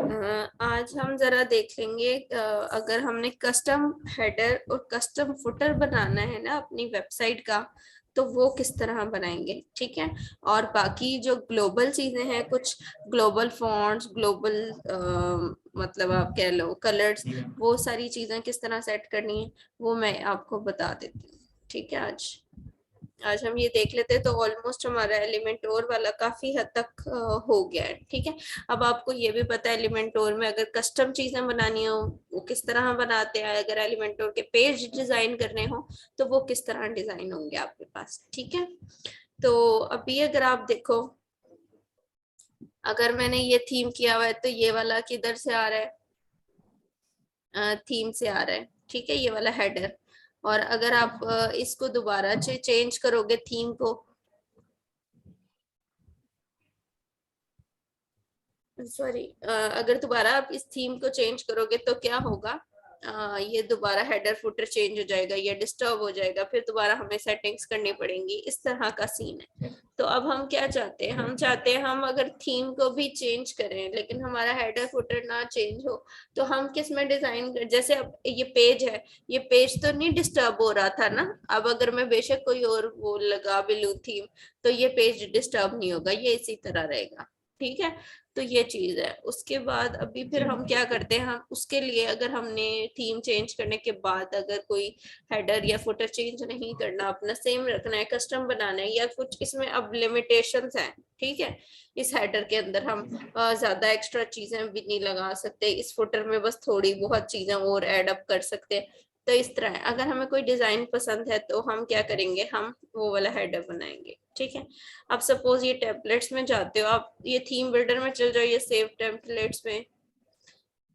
आज हम जरा देख लेंगे अगर हमने कस्टम हेडर और कस्टम फुटर बनाना है ना अपनी वेबसाइट का, तो वो किस तरह बनाएंगे। ठीक है। और बाकी जो ग्लोबल चीजें हैं, कुछ ग्लोबल फॉन्ट्स, ग्लोबल मतलब आप कह लो कलर्स, वो सारी चीजें किस तरह सेट करनी है वो मैं आपको बता देती हूँ। ठीक है। आज आज हम ये देख लेते हैं, तो ऑलमोस्ट हमारा एलिमेंटोर वाला काफी हद तक हो गया है। ठीक है। अब आपको ये भी पता है एलिमेंटोर में अगर कस्टम चीजें बनानी हो वो किस तरह बनाते हैं, अगर एलिमेंटोर के पेज डिजाइन करने हो तो वो किस तरह डिजाइन होंगे आपके पास। ठीक है। तो अभी अगर आप देखो, अगर मैंने ये थीम किया हुआ है तो ये वाला किधर से आ रहा है, थीम से आ रहा है। ठीक है, ये वाला हेडर। और अगर आप इसको दोबारा चेंज करोगे थीम को, सॉरी, अगर दोबारा आप इस थीम को चेंज करोगे तो क्या होगा, ये दोबारा हेडर फुटर चेंज हो जाएगा, ये डिस्टर्ब हो जाएगा, फिर दोबारा हमें सेटिंग्स करनी पड़ेंगी। इस तरह का सीन है। तो अब हम क्या चाहते हैं, हम चाहते हैं हम अगर थीम को भी चेंज करें लेकिन हमारा हेडर फुटर ना चेंज हो, तो हम किस में डिजाइन कर, जैसे अब ये पेज है, ये पेज तो नहीं डिस्टर्ब हो रहा था ना। अब अगर मैं बेशक कोई और वो लगा भी लूं थीम, तो ये पेज डिस्टर्ब नहीं होगा, ये इसी तरह रहेगा। ठीक है। तो ये चीज है। उसके बाद अभी फिर हम क्या करते हैं, हम उसके लिए अगर हमने थीम चेंज करने के बाद अगर कोई हेडर या फुटर चेंज नहीं करना, अपना सेम रखना है, कस्टम बनाना है, या कुछ इसमें अब लिमिटेशंस हैं। ठीक है। इस हेडर के अंदर हम ज्यादा एक्स्ट्रा चीजें भी नहीं लगा सकते, इस फुटर में बस थोड़ी बहुत चीजें और ऐड अप कर सकते हैं। तो इस तरह है, अगर हमें कोई डिजाइन पसंद है तो हम क्या करेंगे, हम वो वाला हेडर बनाएंगे। ठीक है। अब सपोज ये टेम्पलेट्स में जाते हो आप, ये थीम बिल्डर में चल जाओ, ये सेव टेम्पलेट्स में,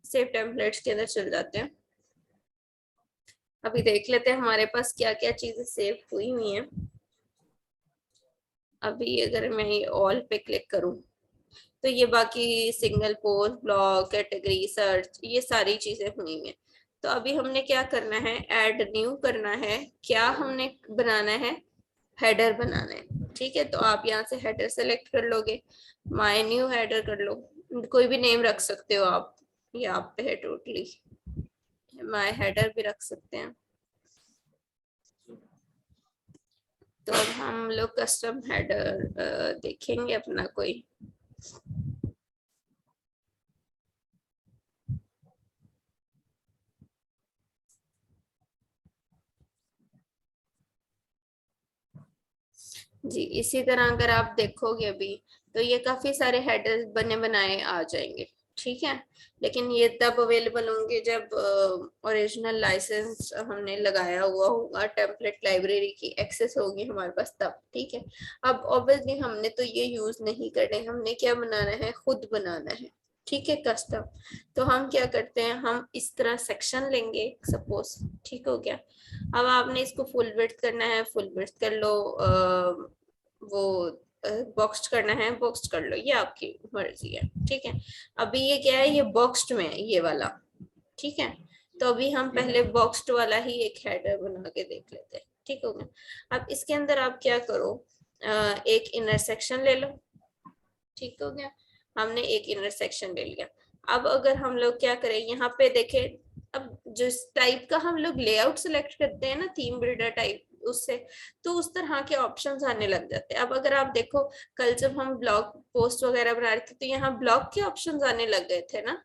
सेव टेम्पलेट्स के अंदर चल जाते हैं। अभी देख लेते हैं हमारे पास क्या क्या चीजें सेव हुई हुई हैं। अभी अगर मैं ये ऑल पे क्लिक करूं तो ये बाकी single post, blog, category, search, ये सारी चीजें हुई हैं। तो अभी हमने क्या करना है, ऐड न्यू करना है। क्या हमने बनाना है, हेडर बनाना है। ठीक है। तो आप यहाँ से हेडर सेलेक्ट कर लोगे, माय न्यू हेडर कर लो, कोई भी नेम रख सकते हो आप, ये आप पे है टोटली, माय हेडर भी रख सकते हैं। तो अब हम लोग कस्टम हेडर देखेंगे अपना कोई। जी, इसी तरह अगर आप देखोगे अभी, तो ये काफी सारे हेडर्स बने बनाए आ जाएंगे। ठीक है। लेकिन ये तब अवेलेबल होंगे जब ओरिजिनल लाइसेंस हमने लगाया हुआ होगा, टेम्पलेट लाइब्रेरी की एक्सेस होगी हमारे पास तब। ठीक है। अब ऑब्वियसली हमने तो ये यूज नहीं करने, हमने क्या बनाना है, खुद बनाना है। ठीक है, कस्टम। तो हम क्या करते हैं, हम इस तरह सेक्शन लेंगे सपोज। ठीक हो गया। अब आपने इसको फुल विड्थ करना है, फुल विड्थ कर लो, वो बॉक्स्ड करना है, बॉक्स्ड कर लो, ये आपकी मर्जी है। ठीक है। अभी ये क्या है, ये बॉक्स्ड में है ये वाला। ठीक है। तो अभी हम पहले बॉक्स्ड वाला ही एक हेडर बना के देख लेते हैं। ठीक हो गया। अब इसके अंदर आप क्या करो, एक इनर सेक्शन ले लो। ठीक हो गया। हमने एक इनर सेक्शन ले लिया। अब अगर हम लोग क्या करें, यहाँ पे देखें, अब जिस टाइप का हम लोग लेआउट सिलेक्ट करते हैं ना, थीम बिल्डर टाइप, उससे तो उस तरह के ऑप्शंस आने लग जाते हैं। अब अगर आप देखो, कल जब हम ब्लॉग पोस्ट वगैरह बना रहे थे तो यहाँ ब्लॉग के ऑप्शंस आने लग गए थे ना।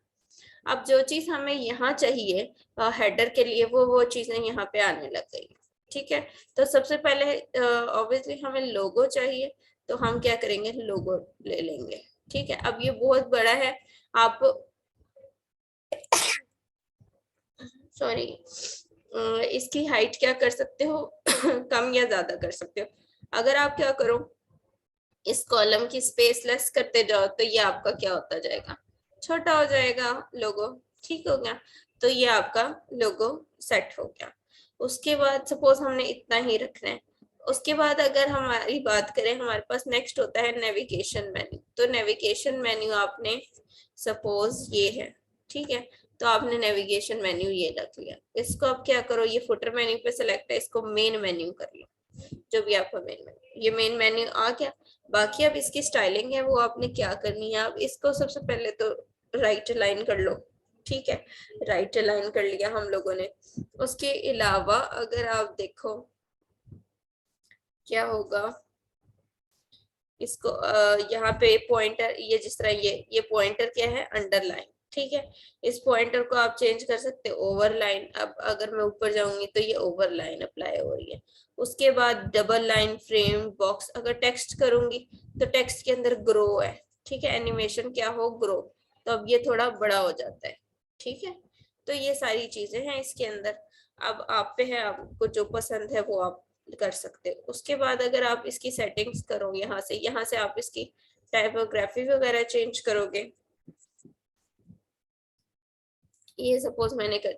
अब जो चीज हमें यहाँ चाहिए हेडर के लिए, वो चीजें यहाँ पे आने लग गई। ठीक है। तो सबसे पहले ऑब्वियसली हमें लोगो चाहिए, तो हम क्या करेंगे, लोगो ले लेंगे। ठीक है। अब ये बहुत बड़ा है, आप सॉरी, इसकी हाइट क्या कर सकते हो कम या ज्यादा कर सकते हो। अगर आप क्या करो, इस कॉलम की स्पेस लेस करते जाओ तो ये आपका क्या होता जाएगा, छोटा हो जाएगा लोगो। ठीक हो गया। तो ये आपका लोगो सेट हो गया। उसके बाद सपोज हमने इतना ही रखना है। उसके बाद अगर हमारी बात करें, हमारे पास नेक्स्ट होता है नेविगेशन मेन्यू। तो नेविगेशन मेन्यू आपने सपोज ये है। ठीक है। तो आपने नेविगेशन मेन्यू ये रख लिया, इसको अब क्या करो, ये फुटर मेन्यू पे सेलेक्ट है, इसको मेन मेन्यू कर लो, जो भी आपका मेन मेन्यू, ये मेन मेन्यू आ गया। बाकी अब इसकी स्टाइलिंग है वो आपने क्या करनी है, अब इसको सबसे पहले तो राइट अलाइन कर लो। ठीक है, राइट अलाइन कर लिया हम लोगों ने। उसके अलावा अगर आप देखो क्या होगा, इसको यहाँ पे पॉइंटर, ये जिस तरह ये पॉइंटर क्या है, अंडरलाइन। ठीक है, इस पॉइंटर को आप चेंज कर सकते हो ओवरलाइन। अब अगर मैं ऊपर जाऊंगी तो ये ओवरलाइन अप्लाई हो रही है। उसके बाद डबल लाइन फ्रेम बॉक्स, अगर टेक्स्ट करूंगी तो टेक्स्ट के अंदर ग्रो है। ठीक है, एनिमेशन क्या हो, ग्रो। तो अब ये थोड़ा बड़ा हो जाता है। ठीक है, तो ये सारी चीजें हैं इसके अंदर। अब आप पे है, आपको जो पसंद है वो आप कर सकते हो। उसके बाद अगर आप इसकी सेटिंग्स करो, यहाँ से आप इसकी टाइपोग्राफी वगैरह चेंज करोगे। ये सपोज मैंने कर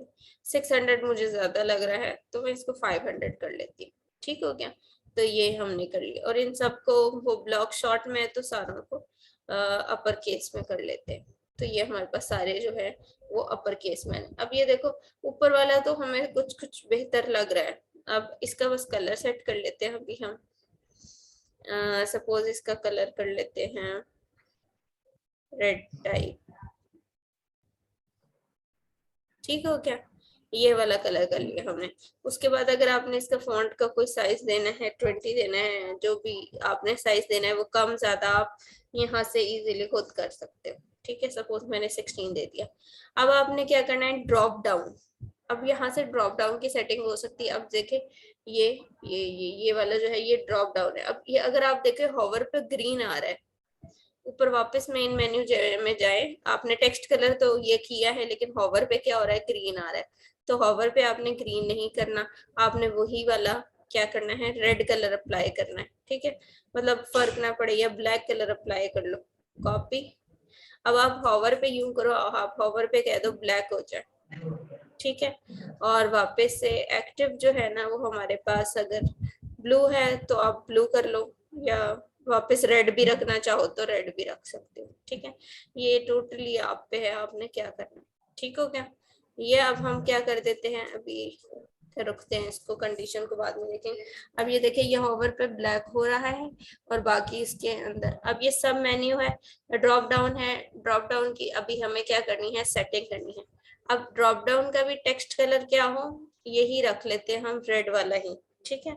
600 मुझे ज्यादा लग रहा है तो मैं इसको 500 कर लेती हूँ। ठीक हो गया, तो ये हमने कर लिया। और इन सबको वो ब्लॉक शॉट में तो सारों को अपर केस में कर लेते हैं। तो ये हमारे पास सारे जो है वो अपर केस में है। अब ये देखो ऊपर वाला तो हमें कुछ कुछ बेहतर लग रहा है। अब इसका बस कलर सेट कर लेते हैं अभी हम। सपोज इसका कलर कर लेते हैं रेड टाइप। ठीक हो क्या, ये वाला कलर कर लिया हमने। उसके बाद अगर आपने इसका फॉन्ट का कोई साइज देना है, 20 देना है, जो भी आपने साइज देना है वो कम ज्यादा आप यहाँ से इजीली खुद कर सकते हो। ठीक है, सपोज मैंने 16 दे दिया। अब आपने क्या करना है, ड्रॉप डाउन। अब यहाँ से ड्रॉप डाउन की सेटिंग हो सकती है। अब देखे ये वाला जो है ये ड्रॉप डाउन है। अब ये अगर आप देखे हॉवर पे ग्रीन आ रहा है, ऊपर वापस मेन मेन्यू में जाए, आपने टेक्स्ट कलर तो ये किया है लेकिन हॉवर पे क्या हो रहा है, ग्रीन आ रहा है। तो हॉवर पे आपने ग्रीन नहीं करना, आपने वही वाला क्या करना है, रेड कलर अप्लाई करना है। ठीक है, मतलब फर्क ना पड़े, या ब्लैक कलर अप्लाई कर लो, कॉपी। अब आप हॉवर पे यूं करो, आप हॉवर पे कह दो ब्लैक हो जाए। ठीक है, और वापस से एक्टिव जो है ना वो हमारे पास अगर ब्लू है तो आप ब्लू कर लो, या वापस रेड भी रखना चाहो तो रेड भी रख सकते हो। ठीक है, ये टोटली आप पे है, आपने क्या करना। ठीक हो गया, ये अब हम क्या कर देते हैं अभी, रुकते हैं इसको, कंडीशन को बाद में देखेंगे। अब ये देखिए ये होवर पे ब्लैक हो रहा है और बाकी इसके अंदर। अब ये सब मेन्यू है, ड्रॉप डाउन है, ड्रॉप डाउन की अभी हमें क्या करनी है, सेटिंग करनी है। अब ड्रॉप डाउन का भी टेक्स्ट कलर क्या हो, यही रख लेते हैं हम, रेड वाला ही। ठीक है,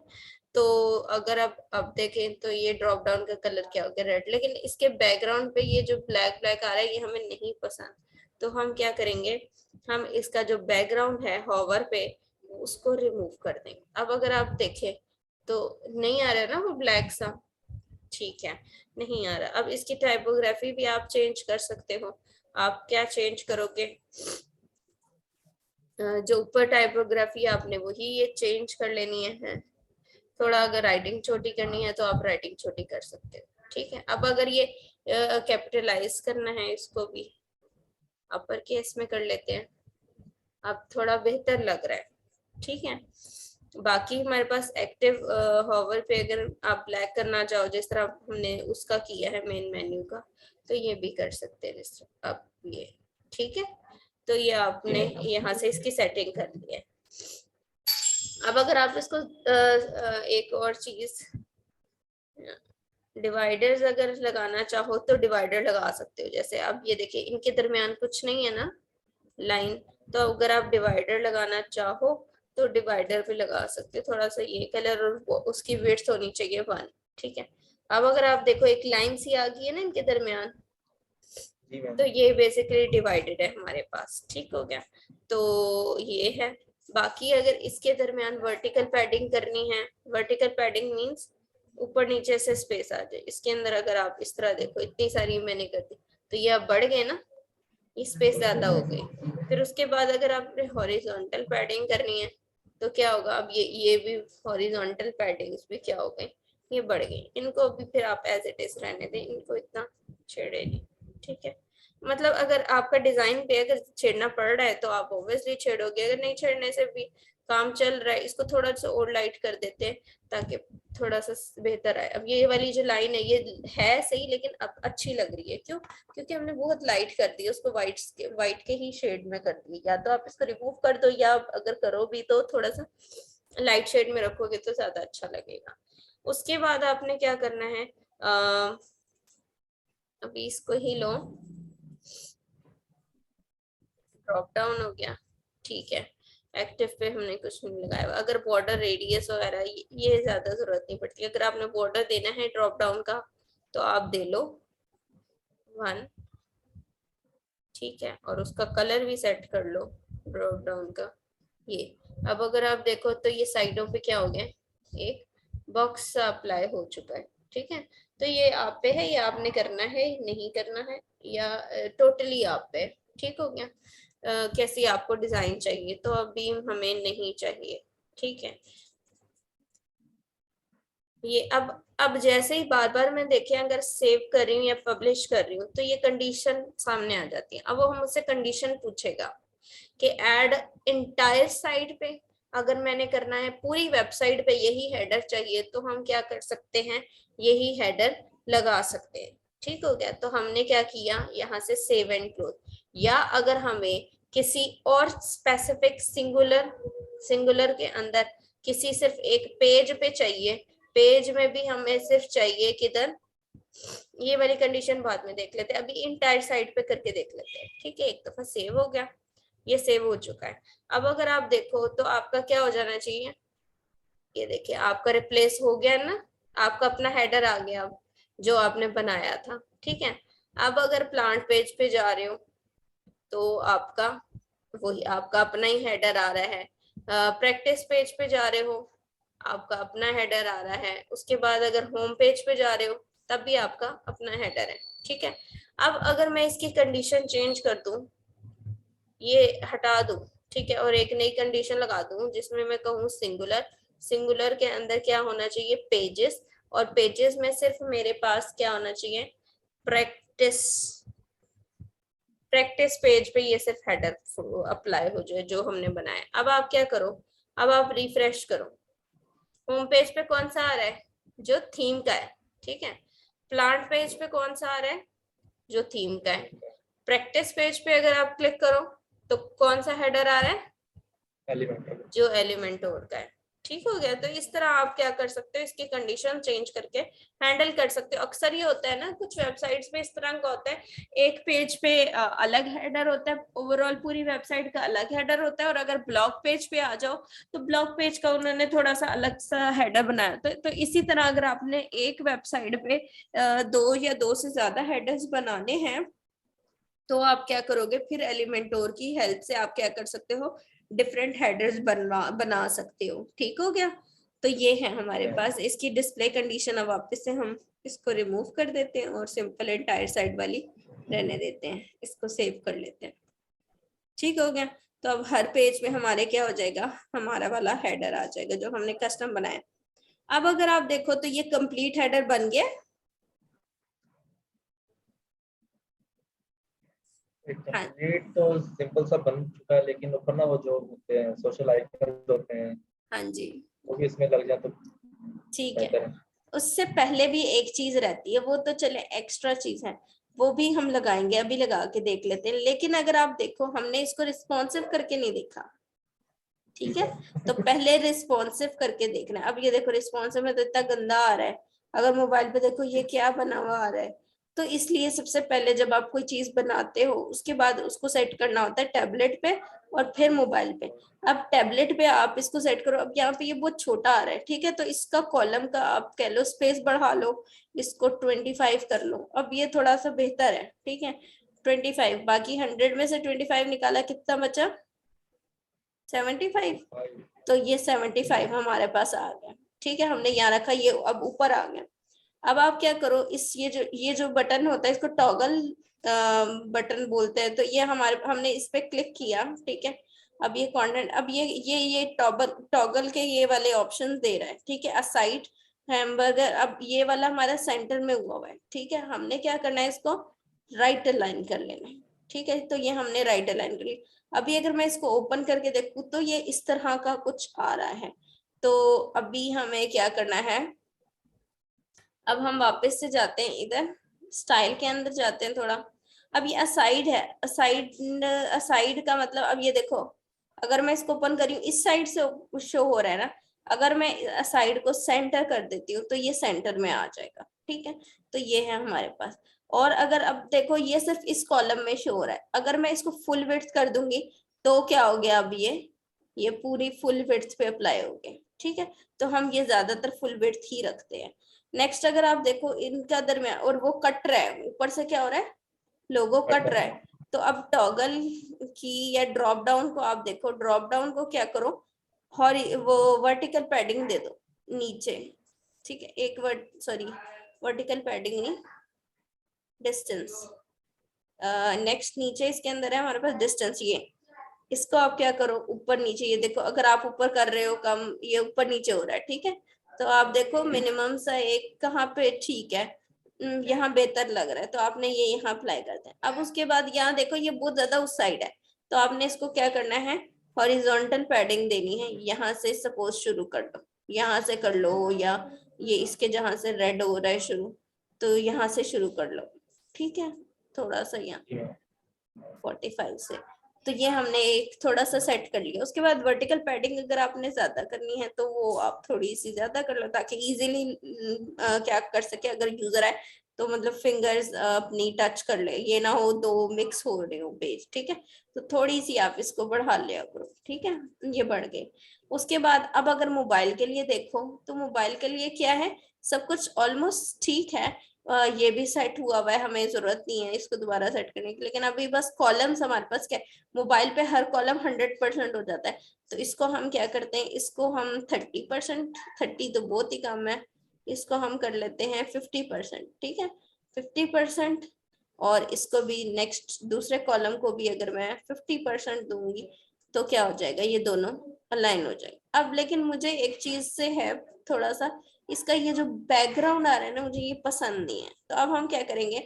तो अगर अब देखें तो ये ड्रॉप डाउन का कलर क्या हो गया, रेड। लेकिन इसके बैकग्राउंड पे ये जो ब्लैक ब्लैक आ रहा है ये हमें नहीं पसंद। तो हम क्या करेंगे, हम इसका जो बैकग्राउंड है हॉवर पे उसको रिमूव कर देंगे। अब अगर आप देखें तो नहीं आ रहा है ना वो ब्लैक सा। ठीक है, नहीं आ रहा। अब इसकी टाइपोग्राफी भी आप चेंज कर सकते हो। आप क्या चेंज करोगे, जो ऊपर टाइपोग्राफी आपने वही ये चेंज कर लेनी है। थोड़ा अगर राइटिंग छोटी करनी है तो आप राइटिंग छोटी कर सकते हो। ठीक है, अब अगर ये कैपिटलाइज करना है इसको भी अपर केस में कर लेते हैं। अब थोड़ा बेहतर लग रहा है। ठीक है, बाकी हमारे पास एक्टिव हॉवर पे अगर आप ब्लैक करना चाहो जिस तरह हमने उसका किया है मेन मेन्यू का, तो ये भी कर सकते हैं जिस तरह। अब ये ठीक है, तो ये आपने यहाँ से इसकी सेटिंग कर ली है। अब अगर आप इसको एक और चीज, डिवाइडर्स अगर लगाना चाहो तो डिवाइडर लगा सकते हो। जैसे अब ये देखिए इनके दरमियान कुछ नहीं है ना लाइन, तो अगर आप डिवाइडर लगाना चाहो तो डिवाइडर भी लगा सकते हो। थोड़ा सा ये कलर और उसकी विड्थ होनी चाहिए 1। ठीक है, अब अगर आप देखो एक लाइन सी आ गई है ना इनके दरमियान, तो ये बेसिकली डिवाइडेड है हमारे पास। ठीक हो गया, तो ये है। बाकी अगर इसके दरमियान वर्टिकल पैडिंग करनी है, वर्टिकल पैडिंग मींस ऊपर नीचे से स्पेस आ जाए इसके अंदर। अगर आप इस तरह देखो इतनी सारी मैंने कर दी तो ये अब बढ़ गए ना, ये स्पेस ज्यादा हो गई। फिर उसके बाद अगर आपने हॉरिजॉन्टल पैडिंग करनी है तो क्या होगा, अब ये भी हॉरिजॉन्टल पैडिंग्स भी क्या हो गई, ये बढ़ गई। इनको अभी फिर आप एज इट इज रहने दें, इनको इतना छेड़े नहीं। ठीक है, मतलब अगर आपका डिजाइन पे अगर छेड़ना पड़ रहा है तो आप ऑब्वियसली छेड़ोगे, अगर नहीं छेड़ने से भी काम चल रहा है। इसको थोड़ा सा और लाइट कर देते हैं ताकि थोड़ा सा बेहतर आए। अब ये वाली जो लाइन है ये है सही लेकिन अब अच्छी लग रही है, क्यों, क्योंकि हमने बहुत लाइट कर दी उसको, वाइट के ही शेड में कर दी। या तो आप इसको रिमूव कर दो, या अगर करो भी तो थोड़ा सा लाइट शेड में रखोगे तो ज्यादा अच्छा लगेगा। उसके बाद आपने क्या करना है, अभी इसको ही लो, ड्रॉप डाउन हो गया, ठीक है। एक्टिव पे हमने कुछ नहीं लगाया। अगर बॉर्डर रेडियस वगैरह ये ज्यादा जरूरत नहीं पड़ती। अगर आपने बॉर्डर देना है ड्रॉप डाउन का तो आप दे लो 1, ठीक है, और उसका कलर भी सेट कर लो ड्रॉप डाउन का ये। अब अगर आप देखो तो ये साइडों पे क्या हो गया, एक बॉक्स अप्लाई हो चुका है, ठीक है। तो ये आप पे है, ये आपने करना है नहीं करना है, या टोटली आप पे, ठीक हो गया। कैसी आपको डिजाइन चाहिए, तो अभी हमें नहीं चाहिए, ठीक है। ये अब जैसे ही बार बार मैं देखें अगर सेव कर रही हूँ या पब्लिश कर रही हूँ तो ये कंडीशन सामने आ जाती है। अब वो हमसे कंडीशन पूछेगा कि ऐड इंटायर साइट पे, अगर मैंने करना है पूरी वेबसाइट पे यही हेडर चाहिए तो हम क्या कर सकते हैं, यही हेडर लगा सकते हैं, ठीक हो गया। तो हमने क्या किया, यहाँ से सेव एंड क्लोज। या अगर हमें किसी और स्पेसिफिक सिंगुलर के अंदर किसी सिर्फ एक पेज पे चाहिए, पेज में भी हमें सिर्फ चाहिए किधर, ये वाली कंडीशन बाद में देख लेते हैं, अभी इंटायर साइट पे करके देख लेते हैं, ठीक है। एक दफा सेव हो गया, ये सेव हो चुका है। अब अगर आप देखो तो आपका क्या हो जाना चाहिए, ये देखिए आपका रिप्लेस हो गया ना, आपका अपना हेडर आ गया अब जो आपने बनाया था, ठीक है। अब अगर प्लांट पेज पे जा रहे हो तो आपका वही आपका अपना ही हेडर आ रहा है। प्रैक्टिस पेज पे जा रहे हो आपका अपना हेडर आ रहा है। उसके बाद अगर होम पेज पे जा रहे हो तब भी आपका अपना हेडर है, ठीक है। अब अगर मैं इसकी कंडीशन चेंज कर दूं, ये हटा दूं, ठीक है, और एक नई कंडीशन लगा दूं जिसमें मैं कहूँ सिंगुलर, सिंगुलर के अंदर क्या होना चाहिए, पेजेस, और पेजेस में सिर्फ मेरे पास क्या होना चाहिए, प्रैक्टिस, प्रैक्टिस पेज पे ये सिर्फ हेडर अप्लाई हो जाए जो हमने बनाया। अब आप क्या करो, अब आप रिफ्रेश करो, होम पेज पे कौन सा आ रहा है, जो थीम का है, ठीक है। प्लांट पेज पे कौन सा आ रहा है, जो थीम का है। प्रैक्टिस पेज पे अगर आप क्लिक करो तो कौन सा हेडर आ रहा है, एलिमेंट, जो एलिमेंटोर का है, ठीक हो गया। तो इस तरह आप क्या कर सकते हो, इसकी कंडीशन चेंज करके हैंडल कर सकते हो। अक्सर ये होता है ना कुछ वेबसाइट्स पे इस तरह का होता है, एक पेज पे अलग हेडर होता है, ओवरऑल पूरी वेबसाइट का अलग हेडर होता है, और अगर ब्लॉग पेज पे आ जाओ तो ब्लॉग पेज का उन्होंने थोड़ा सा अलग सा हेडर बनाया। तो इसी तरह अगर आपने एक वेबसाइट पे 2 या 2 से ज्यादा हेडर्स बनाने हैं तो आप क्या करोगे, फिर एलिमेंटोर की हेल्प से आप क्या कर सकते हो, डिफरेंट हेडर्स बना सकते हो, ठीक हो गया। तो ये है हमारे पास इसकी डिस्प्ले कंडीशन। अब वापस से हम इसको रिमूव कर देते हैं और सिंपल एंटायर साइड वाली रहने देते हैं, इसको सेव कर लेते हैं, ठीक हो गया। तो अब हर पेज में हमारे क्या हो जाएगा, हमारा वाला हेडर आ जाएगा जो हमने कस्टम बनाया। अब अगर आप देखो तो ये कंप्लीट हेडर बन गया, हाँ कंप्लीट तो सिंपल सा बन चुका है, लेकिन ऊपर ना वो जो होते हैं सोशल आइकन होते हैं हाँ जी, वो भी इसमें लग जाए तो ठीक है। बेहतर है। उससे पहले भी एक चीज रहती है, वो तो चले एक्स्ट्रा चीज है, वो भी हम लगाएंगे, अभी लगा के देख लेते हैं। लेकिन अगर आप देखो हमने इसको रिस्पॉन्सिव करके नहीं देखा, ठीक है। तो पहले रिस्पॉन्सिव करके देखना है। अब ये देखो रिस्पॉन्सिव में तो इतना गंदा आ रहा है, अगर मोबाइल पे देखो ये क्या बना हुआ आ रहा है। तो इसलिए सबसे पहले जब आप कोई चीज बनाते हो उसके बाद उसको सेट करना होता है टैबलेट पे और फिर मोबाइल पे। अब टैबलेट पे आप इसको सेट करो, अब यहाँ पे ये बहुत छोटा आ रहा है, ठीक है, तो इसका कॉलम का आप कह लो स्पेस बढ़ा लो, इसको 25 कर लो, अब ये थोड़ा सा बेहतर है, ठीक है। 25, बाकी 100 में से 25 निकाला, कितना बचा, 75। तो ये 75 हमारे पास आ गया, ठीक है, हमने यहाँ रखा, ये अब ऊपर आ गया। अब आप क्या करो, इस ये जो बटन होता है इसको टॉगल बटन बोलते हैं, तो ये हमारे हमने इस पे क्लिक किया, ठीक है। अब ये कंटेंट, अब ये टॉगल के ये वाले ऑप्शन दे रहा है, ठीक है, असाइड हैमबर्गर, अब ये वाला हमारा सेंटर में हुआ है, ठीक है। हमने क्या करना है, इसको राइट अलाइन कर लेना है, ठीक है। तो ये हमने राइट अलाइन कर लिया। अभी अगर मैं इसको ओपन करके देखूं तो ये इस तरह का कुछ आ रहा है। तो अभी हमें क्या करना है, अब हम वापस से जाते हैं इधर स्टाइल के अंदर जाते हैं थोड़ा। अब ये असाइड है, असाइड असाइड का मतलब, अब ये देखो अगर मैं इसको ओपन करी हूँ इस साइड से शो हो रहा है ना, अगर मैं साइड को सेंटर कर देती हूँ तो ये सेंटर में आ जाएगा, ठीक है। तो ये है हमारे पास। और अगर अब देखो ये सिर्फ इस कॉलम में शो हो रहा है, अगर मैं इसको फुल विड्थ कर दूंगी तो क्या हो गया, अब ये पूरी फुल विड्थ पे अप्लाई हो गए, ठीक है। तो हम ये ज्यादातर फुल विड्थ ही रखते हैं। नेक्स्ट अगर आप देखो इनका दरमियान, और वो कट रहा है ऊपर से, क्या हो रहा है, लोगो कट रहा है। तो अब टॉगल की या ड्रॉप डाउन को आप देखो, ड्रॉप डाउन को क्या करो, वो वर्टिकल पैडिंग दे दो नीचे, ठीक है। एक सॉरी, वर्टिकल पैडिंग नहीं, डिस्टेंस। नेक्स्ट नीचे इसके अंदर है हमारे पास डिस्टेंस, ये इसको आप क्या करो, ऊपर नीचे, ये देखो अगर आप ऊपर कर रहे हो कम, ये ऊपर नीचे हो रहा है, ठीक है। तो आप देखो मिनिमम सा एक कहाँ पे ठीक है, यहाँ बेहतर लग रहा है, तो आपने ये यहाँ अप्लाई करते हैं। अब उसके बाद यहाँ देखो ये बहुत ज्यादा उस साइड है, तो आपने इसको क्या करना है, हॉरिजॉन्टल पैडिंग देनी है। यहाँ से सपोज शुरू कर लो, यहाँ से कर लो, या ये इसके जहाँ से रेड हो रहा है शुरू, तो यहाँ से शुरू कर लो, ठीक है। थोड़ा सा यहाँ 45 से, तो ये हमने एक थोड़ा सा सेट कर लिया। उसके बाद वर्टिकल पैडिंग अगर आपने ज्यादा करनी है तो वो आप थोड़ी सी ज्यादा कर लो, ताकि इजीली क्या कर सके, अगर यूजर है तो मतलब फिंगर्स अपनी टच कर ले, ये ना हो दो मिक्स हो रहे हो पेज, ठीक है। तो थोड़ी सी आप इसको बढ़ा लिया करो, ठीक है। ये बढ़ गए। उसके बाद अब अगर मोबाइल के लिए देखो, तो मोबाइल के लिए क्या है, सब कुछ ऑलमोस्ट ठीक है। ये भी सेट हुआ है, हमें जरूरत नहीं है इसको दोबारा सेट करने की। लेकिन अभी बस कॉलम्स हमारे पास क्या है, मोबाइल पे हर कॉलम 100% हो जाता है, तो इसको हम क्या करते हैं, इसको हम 30%, 30 तो बहुत ही कम है, इसको हम कर लेते हैं 50%, ठीक है। 50%, और इसको भी नेक्स्ट दूसरे कॉलम को भी अगर मैं 50% दूंगी तो क्या हो जाएगा, ये दोनों अलाइन हो जाएगा। अब लेकिन मुझे एक चीज से है थोड़ा सा, इसका ये जो बैकग्राउंड आ रहा है ना, मुझे ये पसंद नहीं है। तो अब हम क्या करेंगे,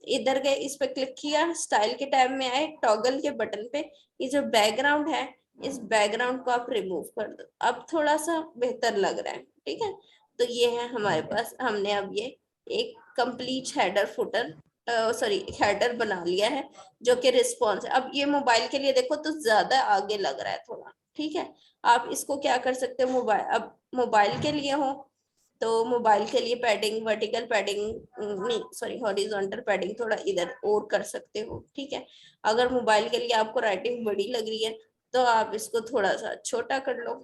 इधर गए, इस पे क्लिक किया, स्टाइल के टैब में आए, टॉगल के बटन पे, ये जो बैकग्राउंड है, इस बैकग्राउंड को आप रिमूव कर दो, अब थोड़ा सा बेहतर लग रहा है, ठीक है। तो ये है हमारे पास, हमने अब ये एक complete header footer, sorry header बना लिया है, जो कि रिस्पॉन्स है। अब ये मोबाइल के लिए देखो तो ज्यादा आगे लग रहा है थोड़ा, ठीक है। आप इसको क्या कर सकते हो, मोबाइल, अब मोबाइल के लिए हो तो मोबाइल के लिए पैडिंग, वर्टिकल पैडिंग नहीं, सॉरी हॉरिजॉन्टल पैडिंग थोड़ा इधर और कर सकते हो, ठीक है। अगर मोबाइल के लिए आपको राइटिंग बड़ी लग रही है तो आप इसको थोड़ा सा छोटा कर लो,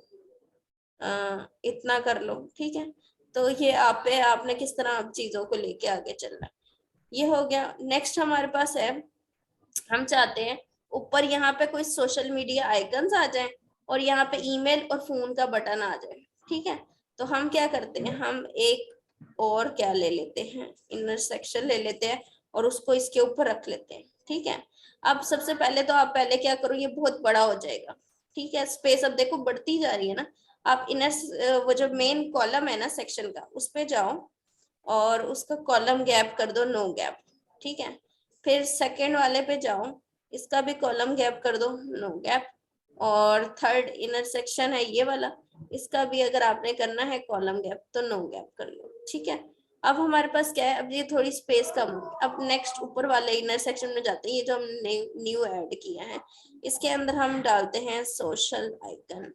इतना कर लो, ठीक है। तो ये आप पे, आपने किस तरह आप चीजों को लेके आगे चलना है। ये हो गया। नेक्स्ट हमारे पास है, हम चाहते हैं ऊपर यहाँ पे कोई सोशल मीडिया आइकन्स आ जाए और यहाँ पे ईमेल और फोन का बटन आ जाए, ठीक है। तो हम क्या करते हैं, हम एक और क्या ले लेते हैं, इनर सेक्शन ले लेते हैं और उसको इसके ऊपर रख लेते हैं, ठीक है। अब सबसे पहले तो आप पहले क्या करो, ये बहुत बड़ा हो जाएगा, ठीक है, स्पेस अब देखो बढ़ती जा रही है ना। आप इनर वो जो मेन कॉलम है ना सेक्शन का, उस पे जाओ और उसका कॉलम गैप कर दो नो गैप, ठीक है। फिर सेकंड वाले पे जाओ, इसका भी कॉलम गैप कर दो नो गैप, और थर्ड इनर सेक्शन है ये वाला, इसका भी अगर आपने करना है कॉलम गैप तो नो गैप कर लो, ठीक है। अब हमारे पास क्या है, अब ये थोड़ी स्पेस कम हो। अब नेक्स्ट ऊपर वाले इनर सेक्शन में जाते हैं, ये जो हमने न्यू ऐड किया है, इसके अंदर हम डालते हैं सोशल आइकन,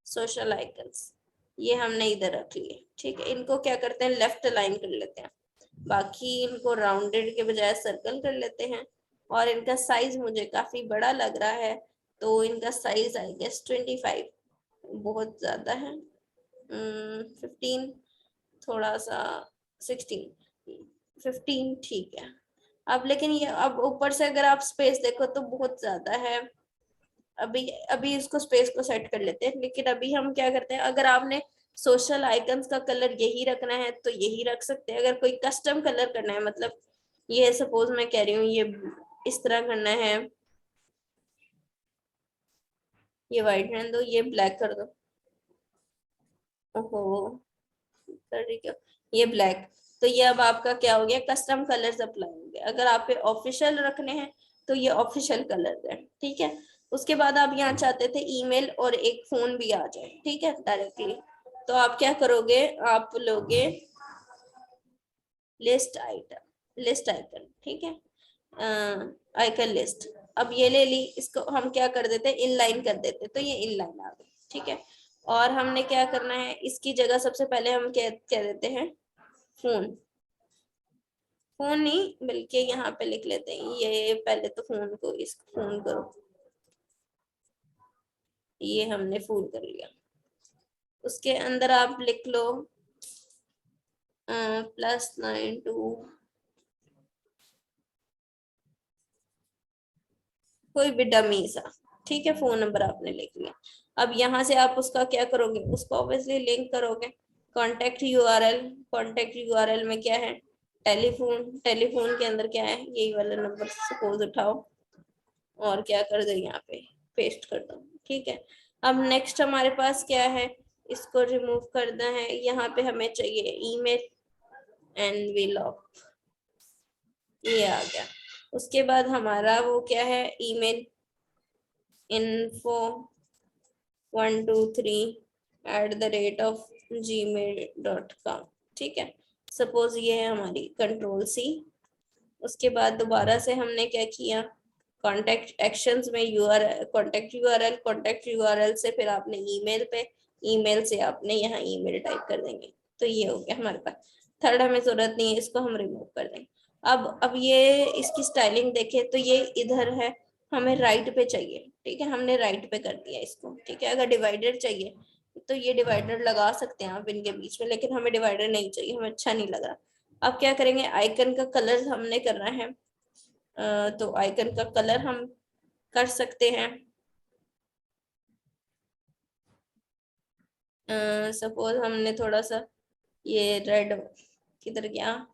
सोशल आइकन्स, ये हमने इधर रख लिए, ठीक है। इनको क्या करते हैं, लेफ्ट अलाइन कर लेते हैं, बाकी इनको राउंडेड के बजाय सर्कल कर लेते हैं। और इनका साइज मुझे काफी बड़ा लग रहा है, तो इनका साइज आई गेस 25, बहुत ज्यादा है, 15, थोड़ा सा 16, 15 ठीक है। अब लेकिन ये अब ऊपर से अगर आप स्पेस देखो तो बहुत ज्यादा है, अभी अभी इसको स्पेस को सेट कर लेते हैं। लेकिन अभी हम क्या करते हैं, अगर आपने सोशल आइकन्स का कलर यही रखना है तो यही रख सकते हैं। अगर कोई कस्टम कलर करना है, मतलब ये सपोज मैं कह रही हूँ ये इस तरह करना है, ये व्हाइट रहने दो, ये ब्लैक कर दो, ओहो ठीक है, ये ब्लैक। तो ये अब आपका क्या हो गया, कस्टम कलर्स अप्लाई हो गए। अगर आप ऑफिशियल रखने हैं तो ये ऑफिशियल कलर है, ठीक है। उसके बाद आप यहाँ चाहते थे ईमेल और एक फोन भी आ जाए, ठीक है, डायरेक्टली। तो आप क्या करोगे, आप लोगे लिस्ट आइटम, लिस्ट आइकन, ठीक है, आइकन लिस्ट। अब ये ले ली, इसको हम क्या कर देते हैं, इनलाइन कर देते, तो ये इनलाइन आ गई, ठीक है। और हमने क्या करना है, इसकी जगह सबसे पहले हम क्या क्या देते हैं, फोन। फोन नहीं बल्कि यहाँ पे लिख लेते हैं, ये पहले तो फोन को, इसको फोन करो, ये हमने फोन कर लिया। उसके अंदर आप लिख लो +92, कोई भी डमी सा, ठीक है, फोन नंबर आपने लिख लिया। अब यहाँ से आप उसका क्या करोगे, उसको ऑब्वियसली लिंक करोगे। कॉन्टेक्ट यूआरएल, कॉन्टेक्ट यूआरएल में क्या है, टेलीफोन, टेलीफोन के अंदर क्या है, यही वाला नंबर सपोज उठाओ और क्या कर दो, यहाँ पे पेस्ट कर दो, ठीक है। अब नेक्स्ट हमारे पास क्या है, इसको रिमूव करना है, यहाँ पे हमें चाहिए ईमेल एनवेलप, ये आ गया। उसके बाद हमारा वो क्या है, ईमेल info123@gmail.com, ठीक है। सपोज ये है हमारी कंट्रोल-C। उसके बाद दोबारा से हमने क्या किया, कॉन्टेक्ट एक्शंस में कॉन्टेक्ट यूआरएल से फिर आपने ईमेल पे, ईमेल से आपने यहाँ ईमेल टाइप कर देंगे, तो ये हो गया हमारे पास। थर्ड हमें जरूरत नहीं है, इसको हम रिमूव कर देंगे। अब ये इसकी स्टाइलिंग देखें तो ये इधर है, हमें राइट पे चाहिए, ठीक है, हमने राइट पे कर दिया इसको, ठीक है। अगर डिवाइडर चाहिए तो ये डिवाइडर लगा सकते हैं आप इनके बीच में, लेकिन हमें डिवाइडर नहीं चाहिए, हमें अच्छा नहीं लग रहा। अब क्या करेंगे, आइकन का कलर हमने करना है, तो आइकन का कलर हम कर सकते हैं, सपोज हमने थोड़ा सा ये रेड, किधर गया,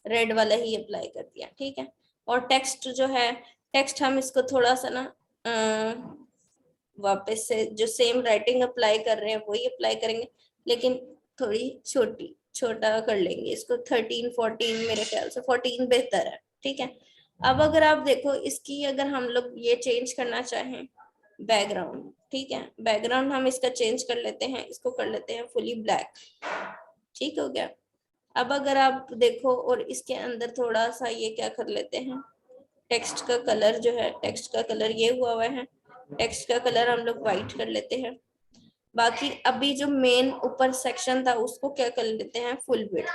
रेड वाला ही अप्लाई कर दिया, ठीक है। और टेक्स्ट जो है, टेक्स्ट हम इसको थोड़ा सा ना वापस से जो सेम राइटिंग अप्लाई कर रहे हैं वही अप्लाई करेंगे, लेकिन थोड़ी छोटा कर लेंगे इसको, 13-14, मेरे ख्याल से 14 बेहतर है, ठीक है। अब अगर आप देखो इसकी, अगर हम लोग ये चेंज करना चाहें बैकग्राउंड, ठीक है, बैकग्राउंड हम इसका चेंज कर लेते हैं, इसको कर लेते हैं फुली ब्लैक, ठीक हो गया। अब अगर आप देखो और इसके अंदर थोड़ा सा ये क्या कर लेते हैं, टेक्स्ट का कलर जो है, टेक्स्ट का कलर ये हुआ है, टेक्स्ट का कलर हम लोग व्हाइट कर लेते हैं। बाकी अभी जो मेन ऊपर सेक्शन था उसको क्या कर लेते हैं, फुल विड्थ,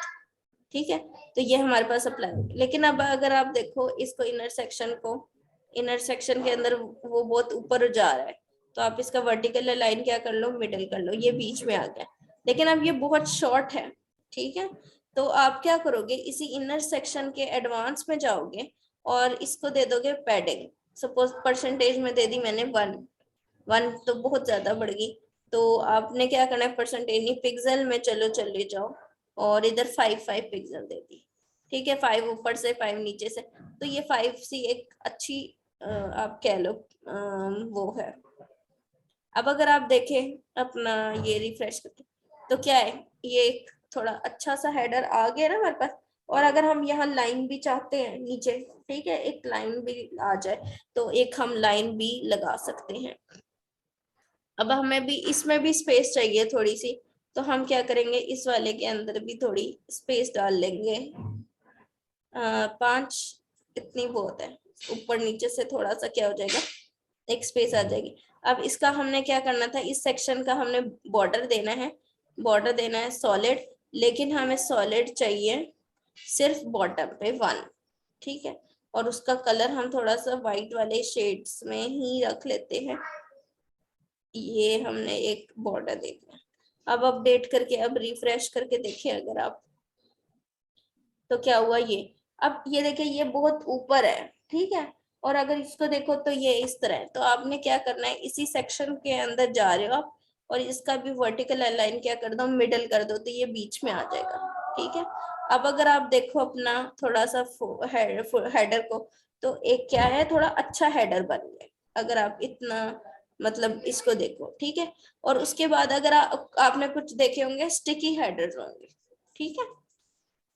ठीक है। तो ये हमारे पास अप्लाई हो गया। लेकिन अब अगर आप देखो इसको, इनर सेक्शन को, इनर सेक्शन के अंदर वो बहुत ऊपर जा रहा है, तो आप इसका वर्टिकल लाइन क्या कर लो, मिडल कर लो, ये बीच में आ गया। लेकिन अब ये बहुत शॉर्ट है, ठीक है, तो आप क्या करोगे, इसी इनर सेक्शन के एडवांस में जाओगे और इसको दे दोगे पैडिंग। सपोज परसेंटेज में दे दी मैंने 1 तो बहुत ज्यादा बढ़ गई, तो आपने क्या करना है, परसेंटेज नहीं, पिक्सल में चले जाओ और इधर 5 पिक्सल दे दी, ठीक है, 5 ऊपर से 5 नीचे से, तो ये 5 सी एक अच्छी आप कह लो वो है। अब अगर आप देखें अपना ये रिफ्रेश करके, तो क्या है, ये एक थोड़ा अच्छा सा हेडर आ गया ना हमारे पास। और अगर हम यहाँ लाइन भी चाहते हैं नीचे, ठीक है, एक लाइन भी आ जाए, तो एक हम लाइन भी लगा सकते हैं। अब हमें भी इसमें भी स्पेस चाहिए थोड़ी सी, तो हम क्या करेंगे, इस वाले के अंदर भी थोड़ी स्पेस डाल लेंगे, 5 इतनी बहुत है, ऊपर नीचे से थोड़ा सा क्या हो जाएगा, एक स्पेस आ जाएगी। अब इसका हमने क्या करना था, इस सेक्शन का हमने बॉर्डर देना है, बॉर्डर देना है सॉलिड, लेकिन हमें सॉलिड चाहिए सिर्फ बॉटम पे 1, ठीक है। और उसका कलर हम थोड़ा सा व्हाइट वाले शेड्स में ही रख लेते हैं, ये हमने एक बॉर्डर दे दिया। अब अपडेट करके, अब रिफ्रेश करके देखिए अगर आप, तो क्या हुआ, ये अब ये देखिए ये बहुत ऊपर है, ठीक है। और अगर इसको देखो तो ये इस तरह है, तो आपने क्या करना है, इसी सेक्शन के अंदर जा रहे हो आप, और इसका भी वर्टिकल अलाइन क्या कर दो, मिडल कर दो, तो ये बीच में आ जाएगा, ठीक है। अब अगर आप देखो अपना थोड़ा सा हेडर को, तो एक क्या है, थोड़ा अच्छा हेडर बन गया, अगर आप इतना मतलब इसको देखो, ठीक है। और उसके बाद अगर आपने कुछ देखे होंगे स्टिकी हेडर होंगे, ठीक है,